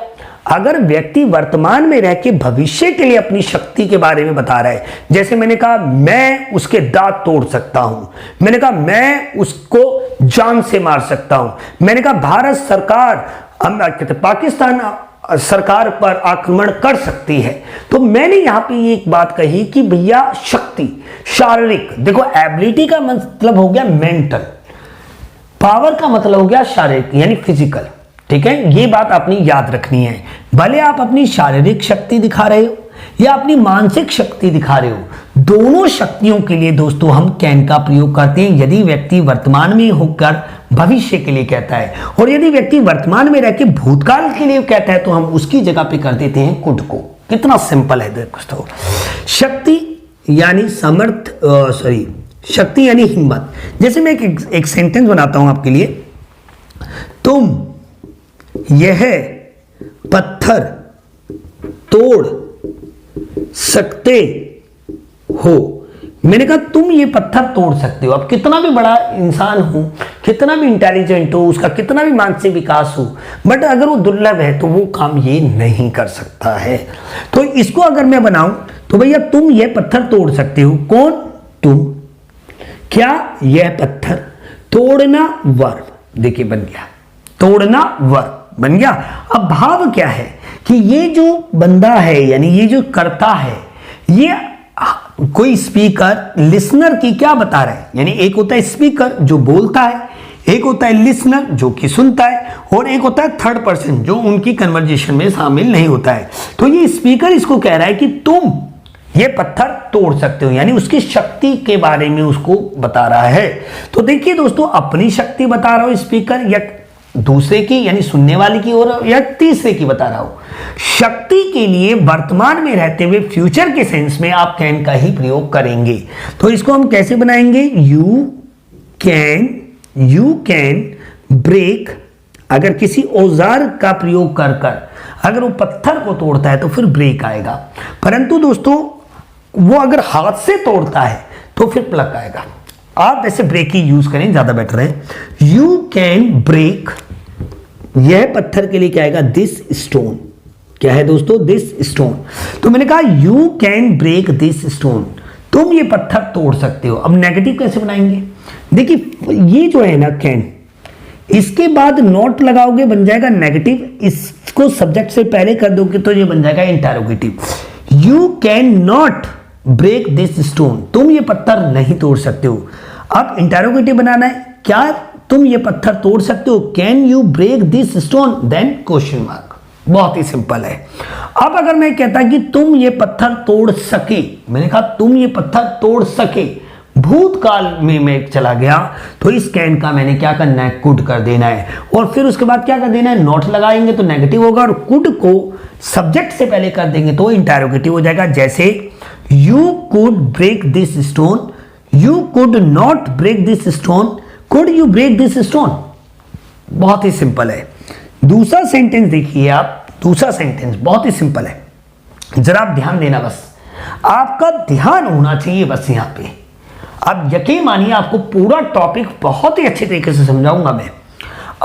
अगर व्यक्ति वर्तमान में रह के भविष्य के लिए अपनी शक्ति के बारे में बता रहा है, जैसे मैंने कहा मैं उसके दांत तोड़ सकता हूं, मैंने कहा मैं उसको जान से मार सकता हूं, मैंने कहा भारत सरकार पाकिस्तान सरकार पर आक्रमण कर सकती है। तो मैंने यहां पे एक बात कही कि भैया शक्ति, शारीरिक, देखो एबिलिटी का मतलब हो गया मेंटल, पावर का मतलब हो गया शारीरिक यानी फिजिकल, ठीक है। ये बात आपने याद रखनी है। भले आप अपनी शारीरिक शक्ति दिखा रहे हो या अपनी मानसिक शक्ति दिखा रहे हो, दोनों शक्तियों के लिए दोस्तों हम कैन का प्रयोग करते हैं यदि व्यक्ति वर्तमान में होकर भविष्य के लिए कहता है, और यदि व्यक्ति वर्तमान में रह के भूतकाल के लिए कहता है तो हम उसकी जगह पे कर देते हैं कुड को। कितना सिंपल है दोस्तों। शक्ति यानी शक्ति यानी हिम्मत। जैसे मैं एक सेंटेंस बनाता हूं आपके लिए, तुम यह पत्थर तोड़ सकते हो। मैंने कहा तुम ये पत्थर तोड़ सकते हो। अब कितना भी बड़ा इंसान हो, कितना भी इंटेलिजेंट हो, उसका कितना भी मानसिक विकास हो, बट अगर वो दुर्लभ है तो वो काम ये नहीं कर सकता है। तो इसको अगर मैं बनाऊं तो भैया तुम ये पत्थर तोड़ सकते हो। कौन? तुम। क्या? यह पत्थर। तोड़ना वर्ब, देखिए बन गया, तोड़ना वर्ब बन गया। अब भाव क्या है कि ये जो बंदा है यानी ये जो करता है, ये कोई स्पीकर लिसनर की क्या बता रहा है, यानी एक होता है स्पीकर जो बोलता है, एक होता है लिसनर जो कि सुनता है, और एक होता है थर्ड पर्सन जो उनकी कन्वर्जेशन में शामिल नहीं होता है। तो ये स्पीकर इसको कह रहा है कि तुम ये पत्थर तोड़ सकते हो, यानी उसकी शक्ति के बारे में उसको बता रहा है। तो देखिए दोस्तों, अपनी शक्ति बता रहा हो स्पीकर, या दूसरे की यानी सुनने वाले की, और या तीसरे की बता रहा हो। शक्ति के लिए वर्तमान में रहते हुए फ्यूचर के सेंस में आप कैन का ही प्रयोग करेंगे। तो इसको हम कैसे बनाएंगे? You can break. अगर किसी औजार का प्रयोग कर अगर वो पत्थर को तोड़ता है तो फिर ब्रेक आएगा, परंतु दोस्तों वो अगर हाथ से तोड़ता है तो फिर प्लग आएगा। आप वैसे ब्रेक ही यूज करें, ज्यादा बेटर है। यू कैन ब्रेक, यह पत्थर के लिए क्या आएगा? This stone. क्या है दोस्तों? This stone. तो मैंने कहा you can break this stone, तुम ये पत्थर तोड़ सकते हो। अब नेगेटिव कैसे बनाएंगे? देखिए ये जो है ना कैन, इसके बाद नॉट लगाओगे बन जाएगा नेगेटिव, इसको सब्जेक्ट से पहले कर दोगे तो ये बन जाएगा interrogative. You can not break this stone, तुम ये पत्थर नहीं तोड़ सकते हो। अब इंटरोगेटिव बनाना है, क्या तुम ये पत्थर तोड़ सकते हो, can you break this stone, then question mark. बहुत ही सिंपल है। अब अगर मैं कहता कि तुम ये पत्थर तोड़ सके, मैंने कहा तुम ये पत्थर तोड़ सके, भूतकाल में मैं चला गया, तो इस कैन का मैंने क्या करना है, कुड कर देना है, और फिर उसके बाद क्या कर देना है, नॉट लगाएंगे तो नेगेटिव होगा, और कुड को सब्जेक्ट से पहले कर देंगे तो इंटरोगेटिव हो जाएगा। जैसे you could break this stone, you could not break this stone, could you break this stone. बहुत ही सिंपल है। दूसरा सेंटेंस देखिए आप, दूसरा सेंटेंस बहुत ही सिंपल है, जरा आप ध्यान देना, बस आपका ध्यान होना चाहिए बस यहां पे। अब यकीन मानिए आपको पूरा टॉपिक बहुत ही अच्छे तरीके से समझाऊंगा मैं।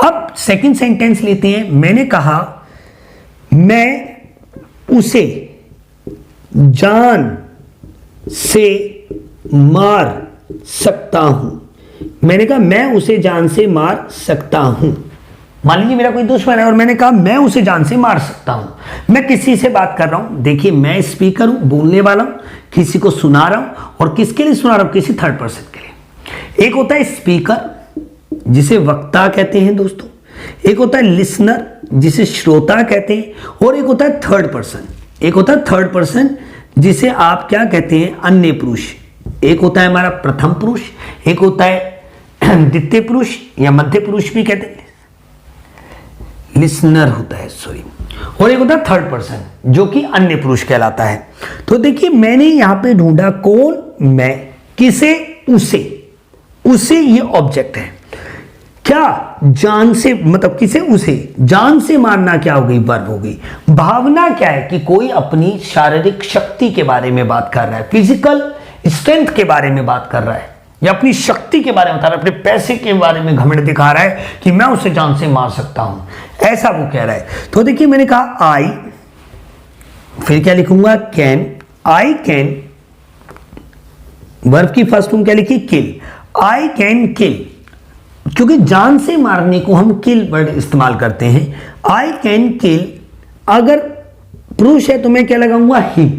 अब सेकंड सेंटेंस लेते हैं। मैंने कहा मैं उसे जान से मार सकता हूं, मैंने कहा मैं उसे जान से मार सकता हूं। मान लीजिए मेरा कोई दुश्मन है और मैंने कहा मैं उसे जान से मार सकता हूं। मैं किसी से बात कर रहा हूं, देखिए मैं स्पीकर हूं, बोलने वाला हूं, किसी को सुना रहा हूं, और किसके लिए सुना रहा हूं, किसी थर्ड पर्सन के लिए। एक होता है स्पीकर जिसे वक्ता कहते हैं दोस्तों, एक होता है लिसनर जिसे श्रोता कहते हैं, और एक होता है थर्ड पर्सन, एक होता है थर्ड पर्सन जिसे आप क्या कहते हैं, अन्य पुरुष। एक होता है हमारा प्रथम पुरुष, एक होता है द्वितीय पुरुष या मध्य पुरुष भी कहते हैं, लिसनर होता है सॉरी, और एक होता है थर्ड पर्सन जो कि अन्य पुरुष कहलाता है। तो देखिए मैंने यहां पे ढूंढा कौन, मैं, किसे, उसे, उसे ये ऑब्जेक्ट है, क्या जान से, मतलब किसे, उसे जान से मारना क्या हो गई, वर्ब हो गई। भावना क्या है कि कोई अपनी शारीरिक शक्ति के बारे में बात कर रहा है, फिजिकल स्ट्रेंथ के बारे में बात कर रहा है, या अपनी शक्ति के बारे में बता रहा है, अपने पैसे के बारे में घमंड दिखा रहा है कि मैं उसे जान से मार सकता हूं, ऐसा वो कह रहा है। तो देखिए मैंने कहा आई, फिर क्या लिखूंगा, कैन, आई कैन, वर्ब की फर्स्ट फॉर्म क्या लिखी, किल, आई कैन किल, क्योंकि जान से मारने को हम किल वर्ड इस्तेमाल करते हैं। आई कैन किल, अगर पुरुष है तो मैं क्या लगाऊंगा, हिम,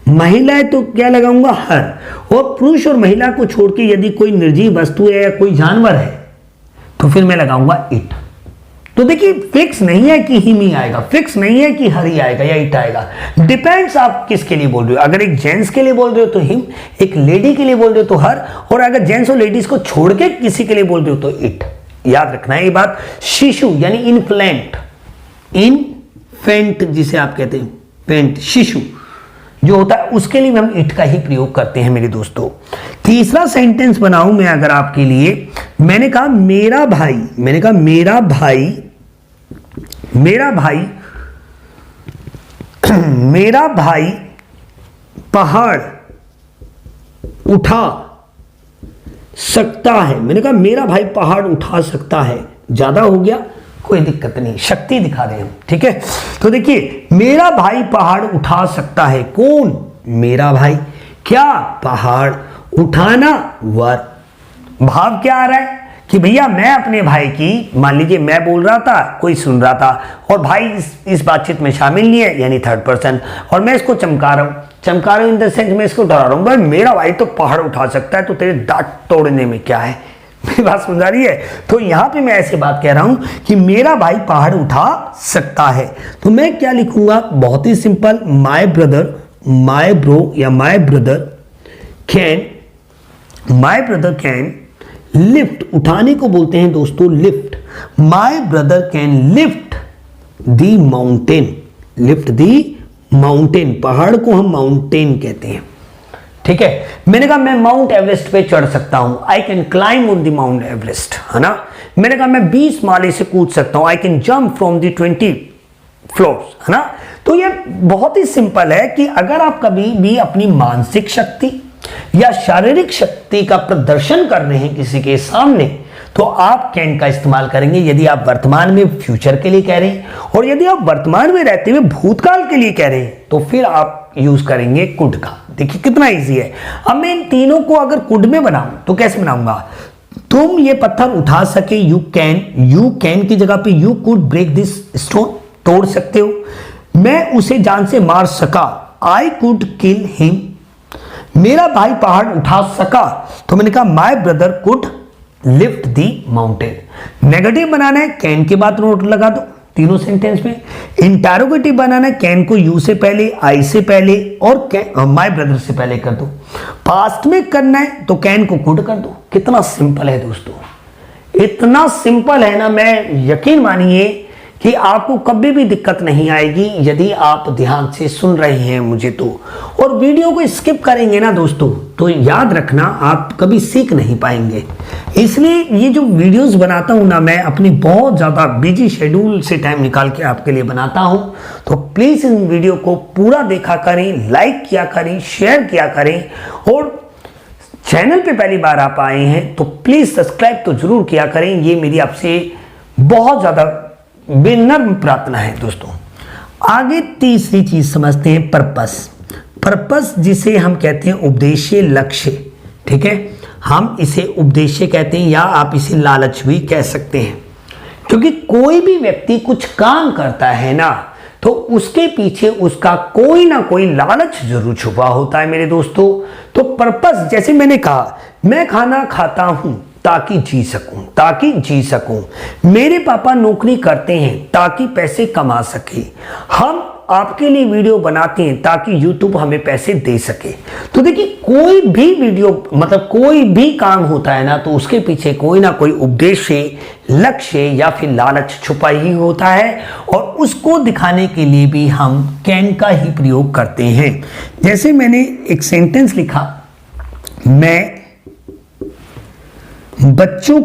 महिला है तो क्या लगाऊंगा, हर, और पुरुष और महिला को छोड़ के यदि कोई निर्जीव वस्तु है या कोई जानवर है तो फिर मैं लगाऊंगा इट। तो देखिए फिक्स नहीं है कि हिम ही आएगा, फिक्स नहीं है कि हर ही आएगा या इट आएगा, डिपेंड्स आप किसके लिए बोल रहे हो। अगर एक जेंट्स के लिए बोल रहे हो तो हिम, एक लेडी के लिए बोल रहे हो तो हर, और अगर जेंट्स और लेडीज को छोड़ के किसी के लिए बोल रहे हो तो इट। याद रखना है ये बात। शिशु यानी इनफ्लेंट, इनफेंट जिसे आप कहते हैं, पेंट, शिशु जो होता है उसके लिए हम इट का ही प्रयोग करते हैं मेरे दोस्तों। तीसरा सेंटेंस बनाऊं मैं अगर आपके लिए, मैंने कहा मेरा भाई, मैंने कहा मेरा भाई, मेरा भाई मेरा भाई पहाड़ उठा सकता है, मैंने कहा मेरा भाई पहाड़ उठा सकता है, ज्यादा हो गया कोई दिक्कत नहीं, शक्ति दिखा रहे हम, ठीक है। तो देखिए मेरा भाई पहाड़ उठा सकता है, कौन, मेरा भाई, क्या, पहाड़, उठाना वर्ब। भाव क्या आ रहा है कि भैया मैं अपने भाई की, मान लीजिए मैं बोल रहा था, कोई सुन रहा था, और भाई इस बातचीत में शामिल नहीं है यानी थर्ड पर्सन, और मैं इसको चमका रहा हूं, चमका रहा हूं इन द सेंस मैं इसको डरा रहा हूं, भाई मेरा भाई तो पहाड़ उठा सकता है, तो तेरे दांत तोड़ने में क्या है, मेरी बात समझ आ रही है। तो यहां पे मैं ऐसे बात कह रहा हूं कि मेरा भाई पहाड़ उठा सकता है, तो मैं क्या लिखूंगा, बहुत ही simple, my brother, my bro या my brother can, my brother can lift, उठाने को बोलते हैं दोस्तों lift, my brother can lift the mountain, lift the mountain, पहाड़ को हम माउंटेन कहते हैं, ठीक है। मैंने कहा मैं माउंट एवरेस्ट पे चढ़ सकता हूं, I can climb on the mount Everest, है ना। मैंने कहा मैं 20 माले से कूद सकता हूं, I can jump from the 20 floors, है ना। तो ये बहुत ही सिंपल है कि अगर आप कभी भी अपनी मानसिक शक्ति या शारीरिक शक्ति का प्रदर्शन कर रहे हैं किसी के सामने, तो आप कैन का इस्तेमाल करेंगे। यदि आप वर्तमान में फ्यूचर के लिए कह रहे हैं, और यदि आप वर्तमान में रहते हुए भूतकाल के लिए कह रहे हैं, तो फिर आप यूज करेंगे कुड का। देखिए कितना इजी है। अब मैं इन तीनों को अगर कुड में बनाऊं तो कैसे बनाऊंगा, तुम ये पत्थर उठा सके, यू कैन की जगह पे you could break this stone, तोड़ सकते हो। मैं उसे जान से मार सका, आई कुड किल हिम, मेरा भाई पहाड़ उठा सका, तो मैंने कहा my brother could lift the mountain. Negative बनाना है, कैन के बाद नोट लगा दो तीनों सेंटेंस में। इंटरोगेटिव बनाना है, कैन को यू से पहले, आई से पहले और माय ब्रदर से पहले कर दो। पास्ट में करना है तो कैन को कुड कर दो। कितना सिंपल है दोस्तों, इतना सिंपल है ना, मैं यकीन मानिए कि आपको कभी भी दिक्कत नहीं आएगी यदि आप ध्यान से सुन रहे हैं मुझे तो। और वीडियो को स्किप करेंगे ना दोस्तों, तो याद रखना आप कभी सीख नहीं पाएंगे। इसलिए ये जो वीडियोस बनाता हूं ना, मैं अपनी बहुत ज़्यादा बिजी शेड्यूल से टाइम निकाल के आपके लिए बनाता हूं। तो प्लीज़ इन वीडियो को पूरा देखा करें, लाइक किया करें, शेयर किया करें, और चैनल पे पहली बार आप आए हैं तो प्लीज़ सब्सक्राइब तो जरूर किया करें। ये मेरी आपसे बहुत ज़्यादा विनम्र प्रार्थना है दोस्तों। आगे तीसरी चीज समझते हैं, पर्पस। पर्पस जिसे हम कहते हैं उद्देश्य, लक्ष्य, ठीक है। हम इसे उद्देश्य कहते हैं या आप इसे लालच भी कह सकते हैं, क्योंकि कोई भी व्यक्ति कुछ काम करता है ना, तो उसके पीछे उसका कोई ना कोई लालच जरूर छुपा होता है मेरे दोस्तों। तो पर्पस, जैसे मैंने कहा, मैं खाना खाता हूं ताकि जी सकूं। मेरे पापा नौकरी करते हैं ताकि पैसे कमा सके। हम आपके लिए वीडियो बनाते हैं ताकि YouTube हमें पैसे दे सके। तो देखिए, कोई भी वीडियो मतलब कोई भी काम होता है ना, तो उसके पीछे कोई ना कोई उद्देश्य, लक्ष्य या फिर लालच छुपा ही होता है, और उसको दिखाने के लिए भी हम कैन का ही प्रयोग करते हैं। जैसे मैंने एक सेंटेंस लिखा, मैं बच्चों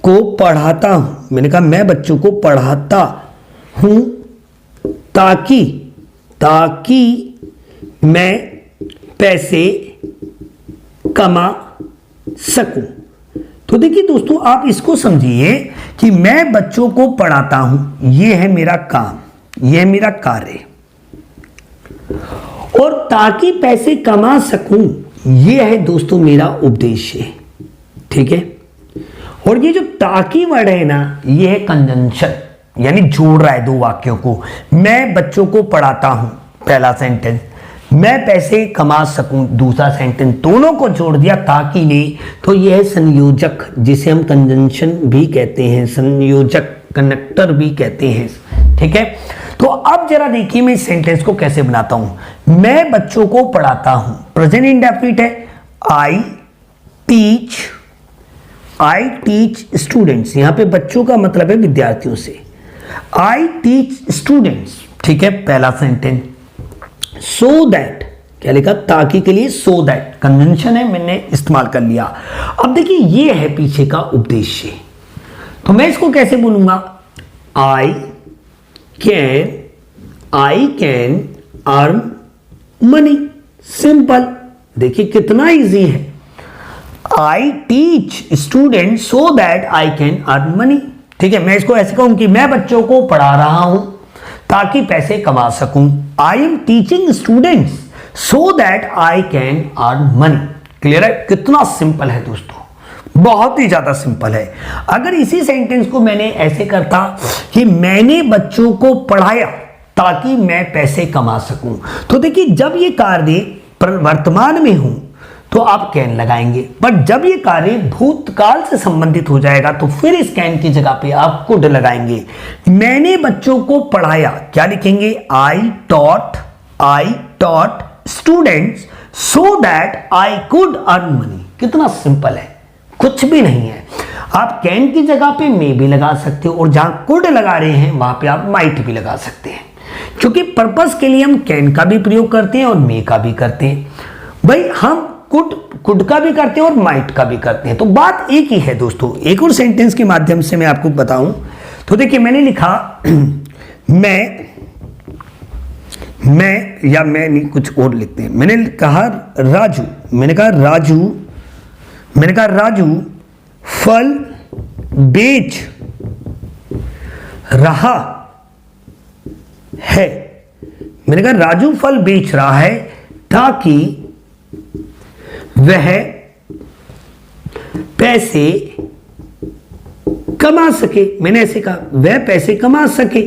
को पढ़ाता हूं। मैंने कहा मैं बच्चों को पढ़ाता हूं ताकि मैं पैसे कमा सकूं। तो देखिए दोस्तों, आप इसको समझिए कि मैं बच्चों को पढ़ाता हूं, यह है मेरा काम, यह है मेरा कार्य, और ताकि पैसे कमा सकूं, ये है दोस्तों मेरा उद्देश्य, ठीक है। और ये जो ताकि वर्ड है ना, ये है कंजंक्शन, यानी जोड़ रहा है दो वाक्यों को। मैं बच्चों को पढ़ाता हूं, पहला सेंटेंस, मैं पैसे कमा सकूं, दूसरा सेंटेंस, दोनों को जोड़ दिया ताकि ने, तो यह है संयोजक, जिसे हम कंजंक्शन भी कहते हैं, संयोजक, कनेक्टर भी कहते हैं, ठीक है। तो अब जरा देखिए मैं इस सेंटेंस को कैसे बनाता हूं। मैं बच्चों को पढ़ाता हूं, प्रेजेंट इंडेफिनिट है, आई टीच स्टूडेंट्स। यहां पे बच्चों का मतलब है विद्यार्थियों से। आई टीच स्टूडेंट्स, ठीक है, पहला सेंटेंस। सो दैट, क्या लिखा, ताकि के लिए सो दैट, कन्वेंशन है, मैंने इस्तेमाल कर लिया। अब देखिए ये है पीछे का उद्देश्य, तो मैं इसको कैसे बोलूंगा, I can earn money. Simple, देखिए कितना इजी है। I teach student so that I can earn money, ठीक है। मैं इसको ऐसे कहूं कि मैं बच्चों को पढ़ा रहा हूं ताकि पैसे कमा सकूं। I am teaching students so that I can earn money. Clear है, कितना सिंपल है दोस्तों, बहुत ही ज्यादा सिंपल है। अगर इसी सेंटेंस को मैंने ऐसे करता कि मैंने बच्चों को पढ़ाया ताकि मैं पैसे कमा सकूं, तो देखिए जब ये कार्य वर्तमान में हूं तो आप कैन लगाएंगे, बट जब ये कार्य भूतकाल से संबंधित हो जाएगा तो फिर इस कैन की जगह पे आप कुड लगाएंगे। मैंने बच्चों को पढ़ाया, क्या लिखेंगे, I taught students so that I could earn money. कितना सिंपल है, कुछ भी नहीं है। आप कैन की जगह पे मे भी लगा सकते हो, और जहां कुड लगा रहे हैं वहां पे आप माइट भी लगा सकते हैं, क्योंकि पर्पस के लिए हम कैन का भी प्रयोग करते हैं और मे का भी करते हैं। भाई हम कुड का भी करते हैं और माइट का भी करते हैं, तो बात एक ही है दोस्तों। एक और सेंटेंस के माध्यम से मैं आपको बताऊं तो देखिए मैंने लिखा मैं नहीं, कुछ और लिखते हैं। मैंने कहा राजू फल बेच रहा है। मैंने कहा राजू फल बेच रहा है ताकि वह पैसे कमा सके। मैंने ऐसे कहा वह पैसे कमा सके।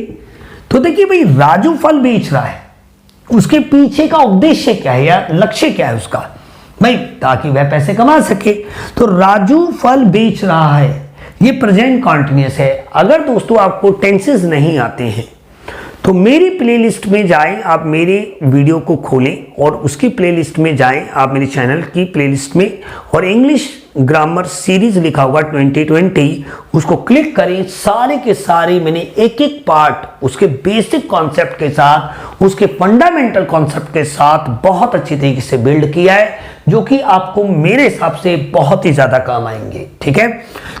तो देखिए भाई राजू फल बेच रहा है उसके पीछे का उद्देश्य क्या है या लक्ष्य क्या है उसका, भाई ताकि वह पैसे कमा सके। तो राजू फल बेच रहा है, ये प्रेजेंट कॉन्टिन्यूअस है। अगर दोस्तों आपको टेंसेस नहीं आते हैं तो मेरी प्लेलिस्ट में जाएं, आप मेरे वीडियो को खोलें और उसकी प्लेलिस्ट में जाएं, आप मेरे चैनल की प्लेलिस्ट में, और इंग्लिश ग्रामर सीरीज लिखा होगा 2020, उसको क्लिक करें। सारे के सारे मैंने एक एक पार्ट उसके बेसिक कॉन्सेप्ट के साथ, उसके फंडामेंटल कॉन्सेप्ट के साथ बहुत अच्छी तरीके से बिल्ड किया है, जो कि आपको मेरे हिसाब से बहुत ही ज्यादा काम आएंगे। ठीक है,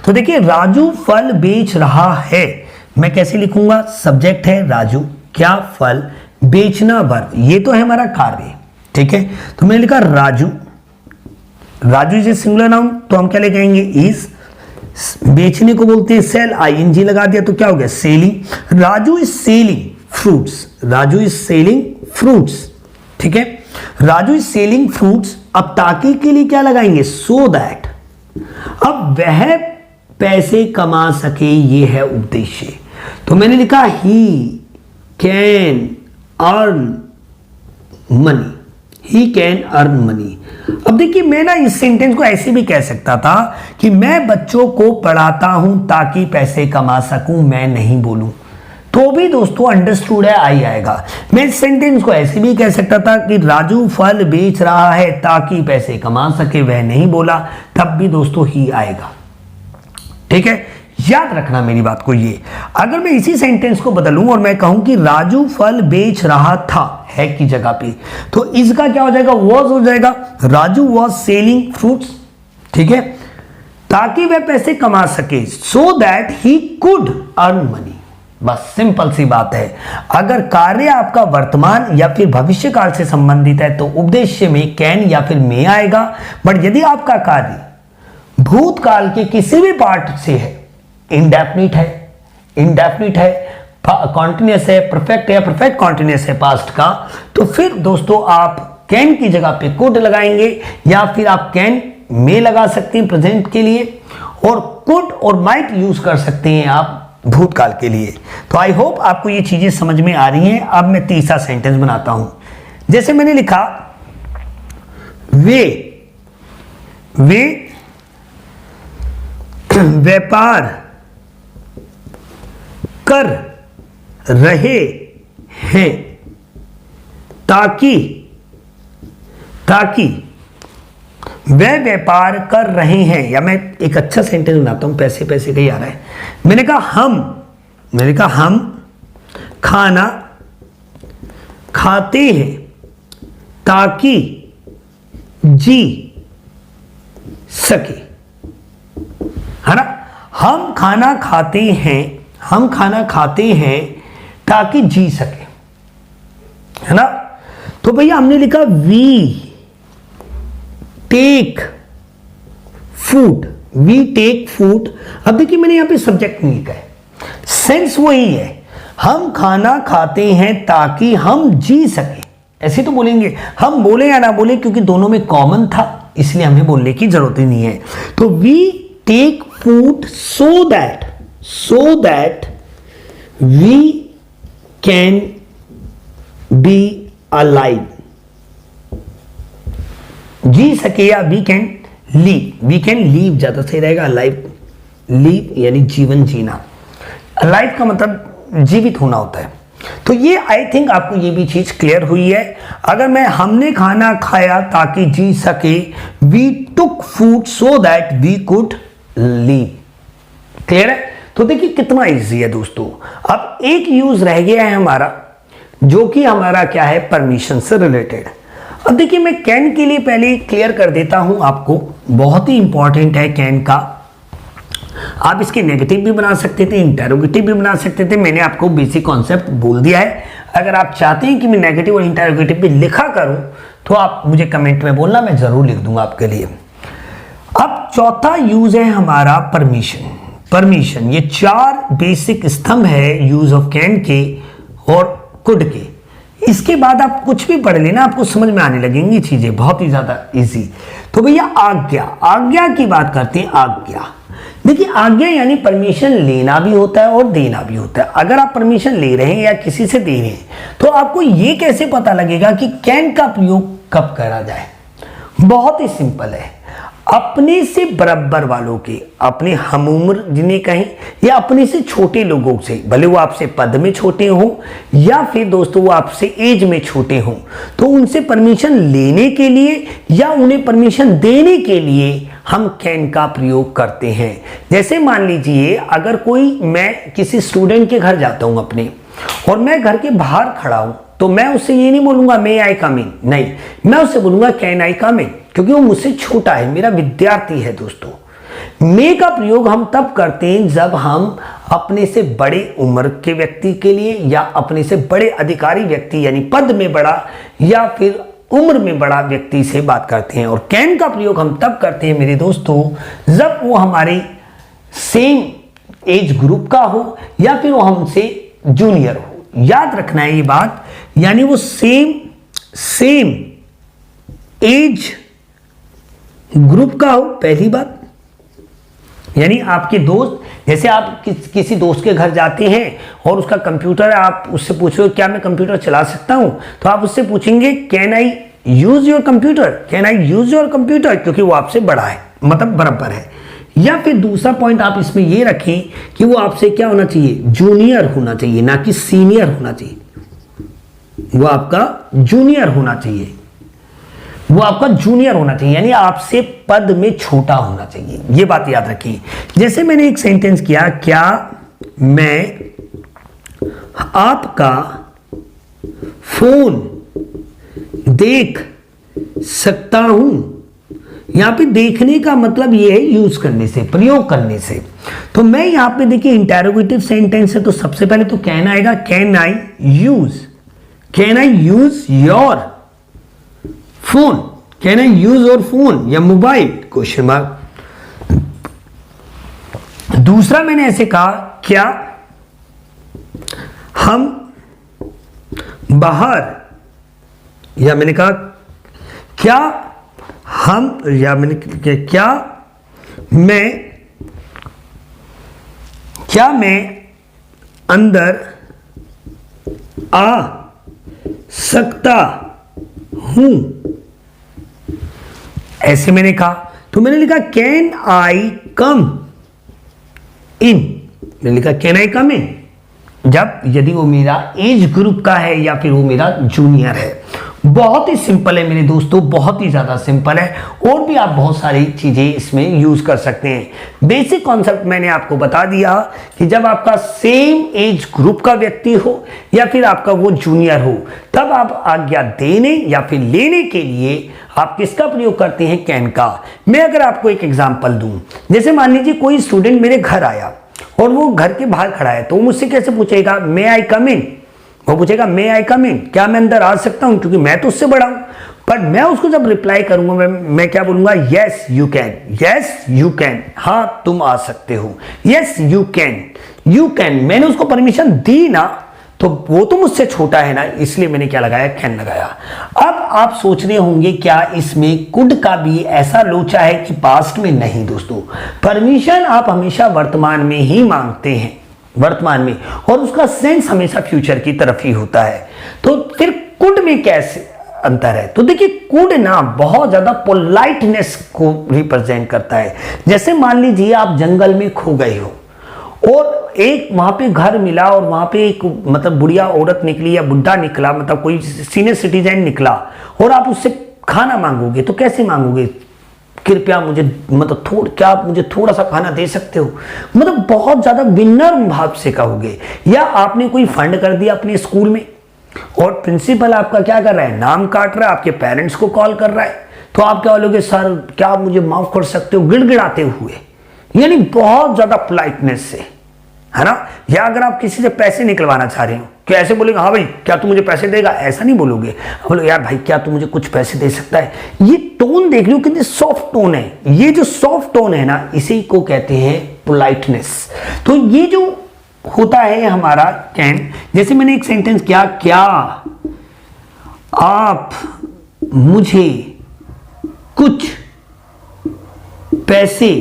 तो देखिए राजू फल बेच रहा है, मैं कैसे लिखूंगा, सब्जेक्ट है राजू, क्या फल, बेचना वर्ब, ये तो है हमारा कार्य। ठीक है, तो मैंने लिखा Raju, Raju is a singular noun, तो हम क्या लिखेंगे इज, बेचने को बोलते हैं सेल, आईएनजी लगा दिया तो क्या हो गया selling. Raju is selling fruits, Raju is selling fruits. ठीक है, राजू इज सेलिंग फ्रूट्स। अब ताकि के लिए क्या लगाएंगे, सो दैट, अब वह पैसे कमा सके, ये है उद्देश्य। तो मैंने लिखा he can earn money, he can earn money. अब देखिए मैं ना इस सेंटेंस को ऐसे भी कह सकता था कि मैं बच्चों को पढ़ाता हूं ताकि पैसे कमा सकूं, मैं नहीं बोलूं तो भी दोस्तों अंडरस्टूड है, आई आएगा। मैं इस सेंटेंस को ऐसे भी कह सकता था कि राजू फल बेच रहा है ताकि पैसे कमा सके, वह नहीं बोला, तब भी दोस्तों ही आएगा। ठीक है, याद रखना मेरी बात को। ये अगर मैं इसी सेंटेंस को बदलूं और मैं कहूं कि राजू फल बेच रहा था, है की जगह पे, तो इसका क्या हो जाएगा, वॉज हो जाएगा, राजू वॉज सेलिंग फ्रूट्स। ठीक है, ताकि वह पैसे कमा सके, so that he could earn money. बस सिंपल सी बात है। अगर कार्य आपका वर्तमान या फिर भविष्य काल से संबंधित है तो उद्देश्य में कैन या फिर मे आएगा, बट यदि आपका कार्य भूतकाल के किसी भी पार्ट से है, इंडेफिनिट है, कॉन्टिन्यूअस है, परफेक्ट है, परफेक्ट कॉन्टिन्यूअस है पास्ट का, तो फिर दोस्तों आप कैन की जगह पे कुड लगाएंगे, या फिर आप कैन मे लगा सकते हैं प्रेजेंट के लिए, और कुड और माइट यूज कर सकते हैं आप भूतकाल के लिए। तो आई होप आपको ये चीजें समझ में आ रही हैं। अब मैं तीसरा सेंटेंस बनाता हूं, जैसे मैंने लिखा वे व्यापार कर रहे हैं ताकि वह व्यापार कर रहे हैं, या मैं एक अच्छा सेंटेंस बनाता हूं, पैसे का ही आ रहा है। मैंने कहा हम खाना खाते हैं ताकि जी सके, है ना, हम खाना खाते हैं ताकि जी सके, है ना। तो भैया हमने लिखा वी टेक फूड, अब देखिए मैंने यहां पे सब्जेक्ट नहीं लिखा है, सेंस वही है, हम खाना खाते हैं ताकि हम जी सके। ऐसे तो बोलेंगे, हम बोले या ना बोले, क्योंकि दोनों में कॉमन था इसलिए हमें बोलने की जरूरत ही नहीं है। तो we take food so that we can be alive, जी सके, या वी कैन लीव ज्यादा सही रहेगा, अलाइव, लीव यानी जीवन जीना, अलाइव का मतलब जीवित होना होता है। तो ये आई थिंक आपको ये भी चीज क्लियर हुई है। अगर मैं हमने खाना खाया ताकि जी सके, we took food so that we could live, clear है। तो देखिए कितना इजी है दोस्तों। अब एक यूज रह गया है हमारा, जो कि हमारा क्या है, परमिशन से रिलेटेड। अब देखिए मैं कैन के लिए पहले क्लियर कर देता हूं आपको, बहुत ही इंपॉर्टेंट है कैन का। आप इसके नेगेटिव भी बना सकते थे, इंटेरोगेटिव भी बना सकते थे, मैंने आपको बेसिक कॉन्सेप्ट बोल दिया है। अगर आप चाहते हैं कि मैं नेगेटिव और इंटेरोगेटिव भी लिखा करूं तो आप मुझे कमेंट में बोलना, मैं जरूर लिख दूंगा आपके लिए। अब चौथा यूज है हमारा परमिशन। ये चार बेसिक स्तंभ है यूज ऑफ कैन के और कुड के। इसके बाद आप कुछ भी पढ़ लेना, आपको समझ में आने लगेंगी चीजें, बहुत ही ज्यादा इजी। तो भैया आज्ञा की बात करते हैं। आज्ञा देखिए, आज्ञा यानी परमिशन लेना भी होता है और देना भी होता है। अगर आप परमिशन ले रहे हैं या किसी से दे रहे हैं तो आपको ये कैसे पता लगेगा कि कैन का प्रयोग कब करा जाए? बहुत ही सिंपल है। अपने से बराबर वालों के, अपने हम उम्र जिन्हें कहें या अपने से छोटे लोगों से, भले वो आपसे पद में छोटे हों या फिर दोस्तों वो आपसे एज में छोटे हों, तो उनसे परमिशन लेने के लिए या उन्हें परमिशन देने के लिए हम कैन का प्रयोग करते हैं। जैसे मान लीजिए, अगर मैं किसी स्टूडेंट के घर जाता हूं अपने, और मैं घर के बाहर खड़ा हूं, तो मैं उससे ये नहीं बोलूंगा मे आई कम इन, नहीं, मैं उससे बोलूंगा कैन आई कम इन, क्योंकि वो मुझसे छोटा है, मेरा विद्यार्थी है। दोस्तों, मे का प्रयोग हम तब करते हैं जब हम अपने से बड़े उम्र के व्यक्ति के लिए या अपने से बड़े अधिकारी व्यक्ति यानी पद में बड़ा या फिर उम्र में बड़ा व्यक्ति से बात करते हैं। और कैन का प्रयोग हम तब करते हैं मेरे दोस्तों जब वो हमारे सेम एज ग्रुप का हो या फिर वो हमसे जूनियर हो। याद रखना है ये बात, यानी वो सेम एज ग्रुप का हो, पहली बात। यानी आपके दोस्त, जैसे आप किसी दोस्त के घर जाते हैं और उसका कंप्यूटर है, आप उससे पूछो क्या मैं कंप्यूटर चला सकता हूं, तो आप उससे पूछेंगे can I use your computer, can I use your computer, क्योंकि वो आपसे बड़ा है, मतलब बराबर है। या फिर दूसरा पॉइंट आप इसमें ये रखें कि वो आपसे क्या होना चाहिए, जूनियर होना चाहिए, ना कि सीनियर होना चाहिए। वो आपका जूनियर होना चाहिए, वो आपका जूनियर होना चाहिए, यानी आपसे पद में छोटा होना चाहिए। ये बात याद रखिए। जैसे मैंने एक सेंटेंस किया, क्या मैं आपका फोन देख सकता हूं? यहां पे देखने का मतलब ये है यूज करने से, प्रयोग करने से। तो मैं यहां पे देखिए इंटेरोगेटिव सेंटेंस है, तो सबसे पहले तो कैन आएगा, can I use your phone, can I use your phone या मोबाइल, क्वेश्चन मार्क। दूसरा मैंने ऐसे कहा, क्या हम बाहर, या मैंने कहा क्या हम, या मैंने क्या मैं अंदर आ सकता हूं? ऐसे मैंने कहा, तो मैंने लिखा कैन आई कम इन, मैंने लिखा कैन आई कम इन जब यदि वो मेरा एज ग्रुप का है या फिर वो मेरा जूनियर है। बहुत ही सिंपल है मेरे दोस्तों, बहुत ही ज्यादा सिंपल है। और भी आप बहुत सारी चीजें इसमें यूज कर सकते हैं। बेसिक कॉन्सेप्ट मैंने आपको बता दिया कि जब आपका सेम एज ग्रुप का व्यक्ति हो या फिर आपका वो जूनियर हो, तब आप आज्ञा देने या फिर लेने के लिए आप किसका प्रयोग करते हैं, कैन का। मैं अगर आपको एक एग्जांपल दूं, जैसे मान लीजिए कोई स्टूडेंट मेरे घर आया और वो घर के बाहर खड़ा है, तो मुझसे कैसे पूछेगा, मे आई कम इन? वो पूछेगा मे आई कम इन, क्या मैं अंदर आ सकता हूं, क्योंकि मैं तो उससे बड़ा हूं। पर मैं उसको जब रिप्लाई करूंगा, मैं क्या बोलूंगा, यस यू कैन, हां तुम आ सकते हो, यस यू कैन। मैंने उसको परमिशन दी ना, तो वो तो मुझसे छोटा है ना, इसलिए मैंने क्या लगाया, कैन लगाया। अब आप सोच रहे होंगे क्या इसमें कुड का भी ऐसा लोचा है कि पास्ट में? नहीं दोस्तों, परमिशन आप हमेशा वर्तमान में ही मांगते हैं, वर्तमान में, और उसका सेंस हमेशा फ्यूचर की तरफ ही होता है। तो फिर कुड में कैसे अंतर है? तो देखिए, कुड ना बहुत ज्यादा पोलाइटनेस को रिप्रेजेंट करता है। जैसे मान लीजिए आप जंगल में खो गए हो और एक वहां पे घर मिला और वहां पे एक मतलब बुढ़िया औरत निकली या बुढ़ा निकला, मतलब कोई सीनियर सिटीजन निकला, और आप उससे खाना मांगोगे, तो कैसे मांगोगे, कृपया मुझे मतलब क्या आप मुझे थोड़ा सा खाना दे सकते हो, मतलब बहुत ज्यादा विनम्र भाव से कहोगे। या आपने कोई फंड कर दिया अपने स्कूल में और प्रिंसिपल आपका क्या कर रहा है, नाम काट रहा है, आपके पेरेंट्स को कॉल कर रहा है, तो आप क्या बोलोगे, सर क्या आप मुझे माफ कर सकते हो, गिड़गिड़ाते हुए, यानी बहुत ज्यादा पोलाइटनेस से, है ना। या अगर आप किसी से पैसे निकलवाना चाह रहे हो, तो ऐसे बोलेगा, हाँ भाई क्या तू मुझे पैसे देगा, ऐसा नहीं बोलोगे, बोलो यार भाई क्या तू मुझे कुछ पैसे दे सकता है। ये टोन देख रहे हो कितनी सॉफ्ट टोन है, ये जो सॉफ्ट टोन है ना, इसी को कहते हैं पोलाइटनेस। तो ये जो होता है हमारा कैन, जैसे मैंने एक सेंटेंस किया, क्या आप मुझे कुछ पैसे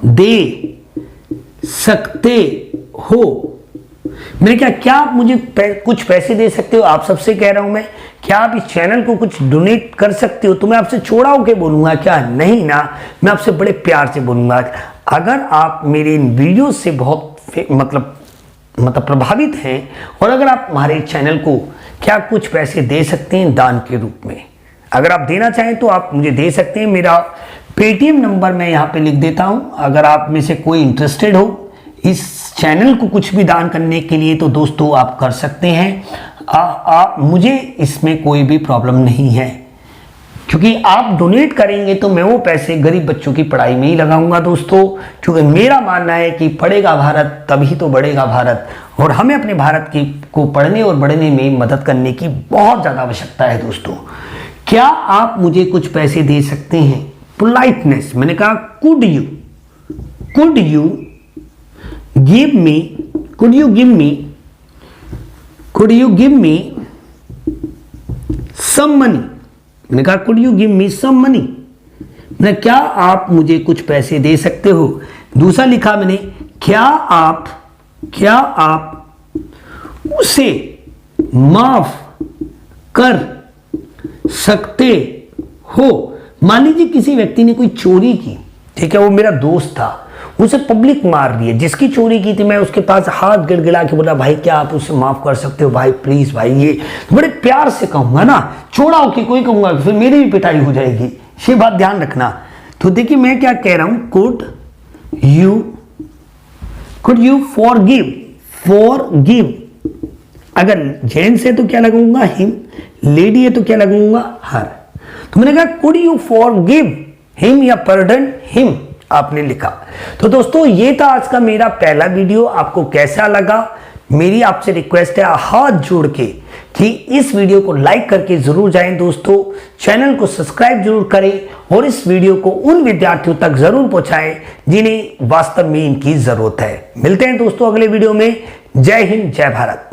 दे सकते हो। मैंने कहा क्या आप मुझे कुछ पैसे दे सकते हो? आप सबसे कह रहा हूं मैं, क्या आप इस चैनल को कुछ डोनेट कर सकते हो? तो मैं आपसे छोड़ा होके बोलूंगा क्या? नहीं ना, मैं आपसे बड़े प्यार से बोलूंगा। अगर आप मेरे इन वीडियो से बहुत मतलब प्रभावित हैं और अगर आप हमारे चैनल को क्या कुछ पैसे दे सकते हैं दान के रूप में, अगर आप देना चाहें तो आप मुझे दे सकते हैं। मेरा पेटीएम नंबर मैं यहाँ पे लिख देता हूँ। अगर आप में से कोई इंटरेस्टेड हो इस चैनल को कुछ भी दान करने के लिए तो दोस्तों आप कर सकते हैं। मुझे इसमें कोई भी प्रॉब्लम नहीं है, क्योंकि आप डोनेट करेंगे तो मैं वो पैसे गरीब बच्चों की पढ़ाई में ही लगाऊंगा दोस्तों। क्योंकि मेरा मानना है कि पढ़ेगा भारत तभी तो बढ़ेगा भारत, और हमें अपने भारत को पढ़ने और बढ़ने में मदद करने की बहुत ज़्यादा आवश्यकता है दोस्तों। क्या आप मुझे कुछ पैसे दे सकते हैं? पोलाइटनेस, मैंने कहा could you give me some money. मैंने कहा could you give me some money, मैंने क्या आप मुझे कुछ पैसे दे सकते हो? दूसरा लिखा मैंने क्या आप उसे माफ कर सकते हो? मान लीजिए किसी व्यक्ति ने कोई चोरी की, ठीक है, वो मेरा दोस्त था, उसे पब्लिक मार रही है, जिसकी चोरी की थी, मैं उसके पास हाथ गिड़गिड़ा के बोला भाई क्या आप उसे माफ कर सकते हो भाई प्लीज भाई, ये तो बड़े प्यार से कहूंगा ना, छोड़ा होके कोई कहूंगा फिर मेरी भी पिटाई हो जाएगी, ये बात ध्यान रखना। तो देखिए मैं क्या कह रहा हूं, कुड यू फॉरगिव। अगर जेंट्स है तो क्या लगाऊंगा? हिम। लेडी है तो क्या लगाऊंगा? हर। तो मैंने कहा कुड यू फॉरगिव हिम या पार्डन हिम, आपने लिखा। तो दोस्तों ये था आज का मेरा पहला वीडियो। आपको कैसा लगा? मेरी आपसे रिक्वेस्ट है हाथ जोड़ के कि इस वीडियो को लाइक करके जरूर जाएं दोस्तों, चैनल को सब्सक्राइब जरूर करें और इस वीडियो को उन विद्यार्थियों तक जरूर पहुंचाएं जिन्हें वास्तव में इनकी जरूरत है। मिलते हैं दोस्तों अगले वीडियो में। जय हिंद, जय भारत।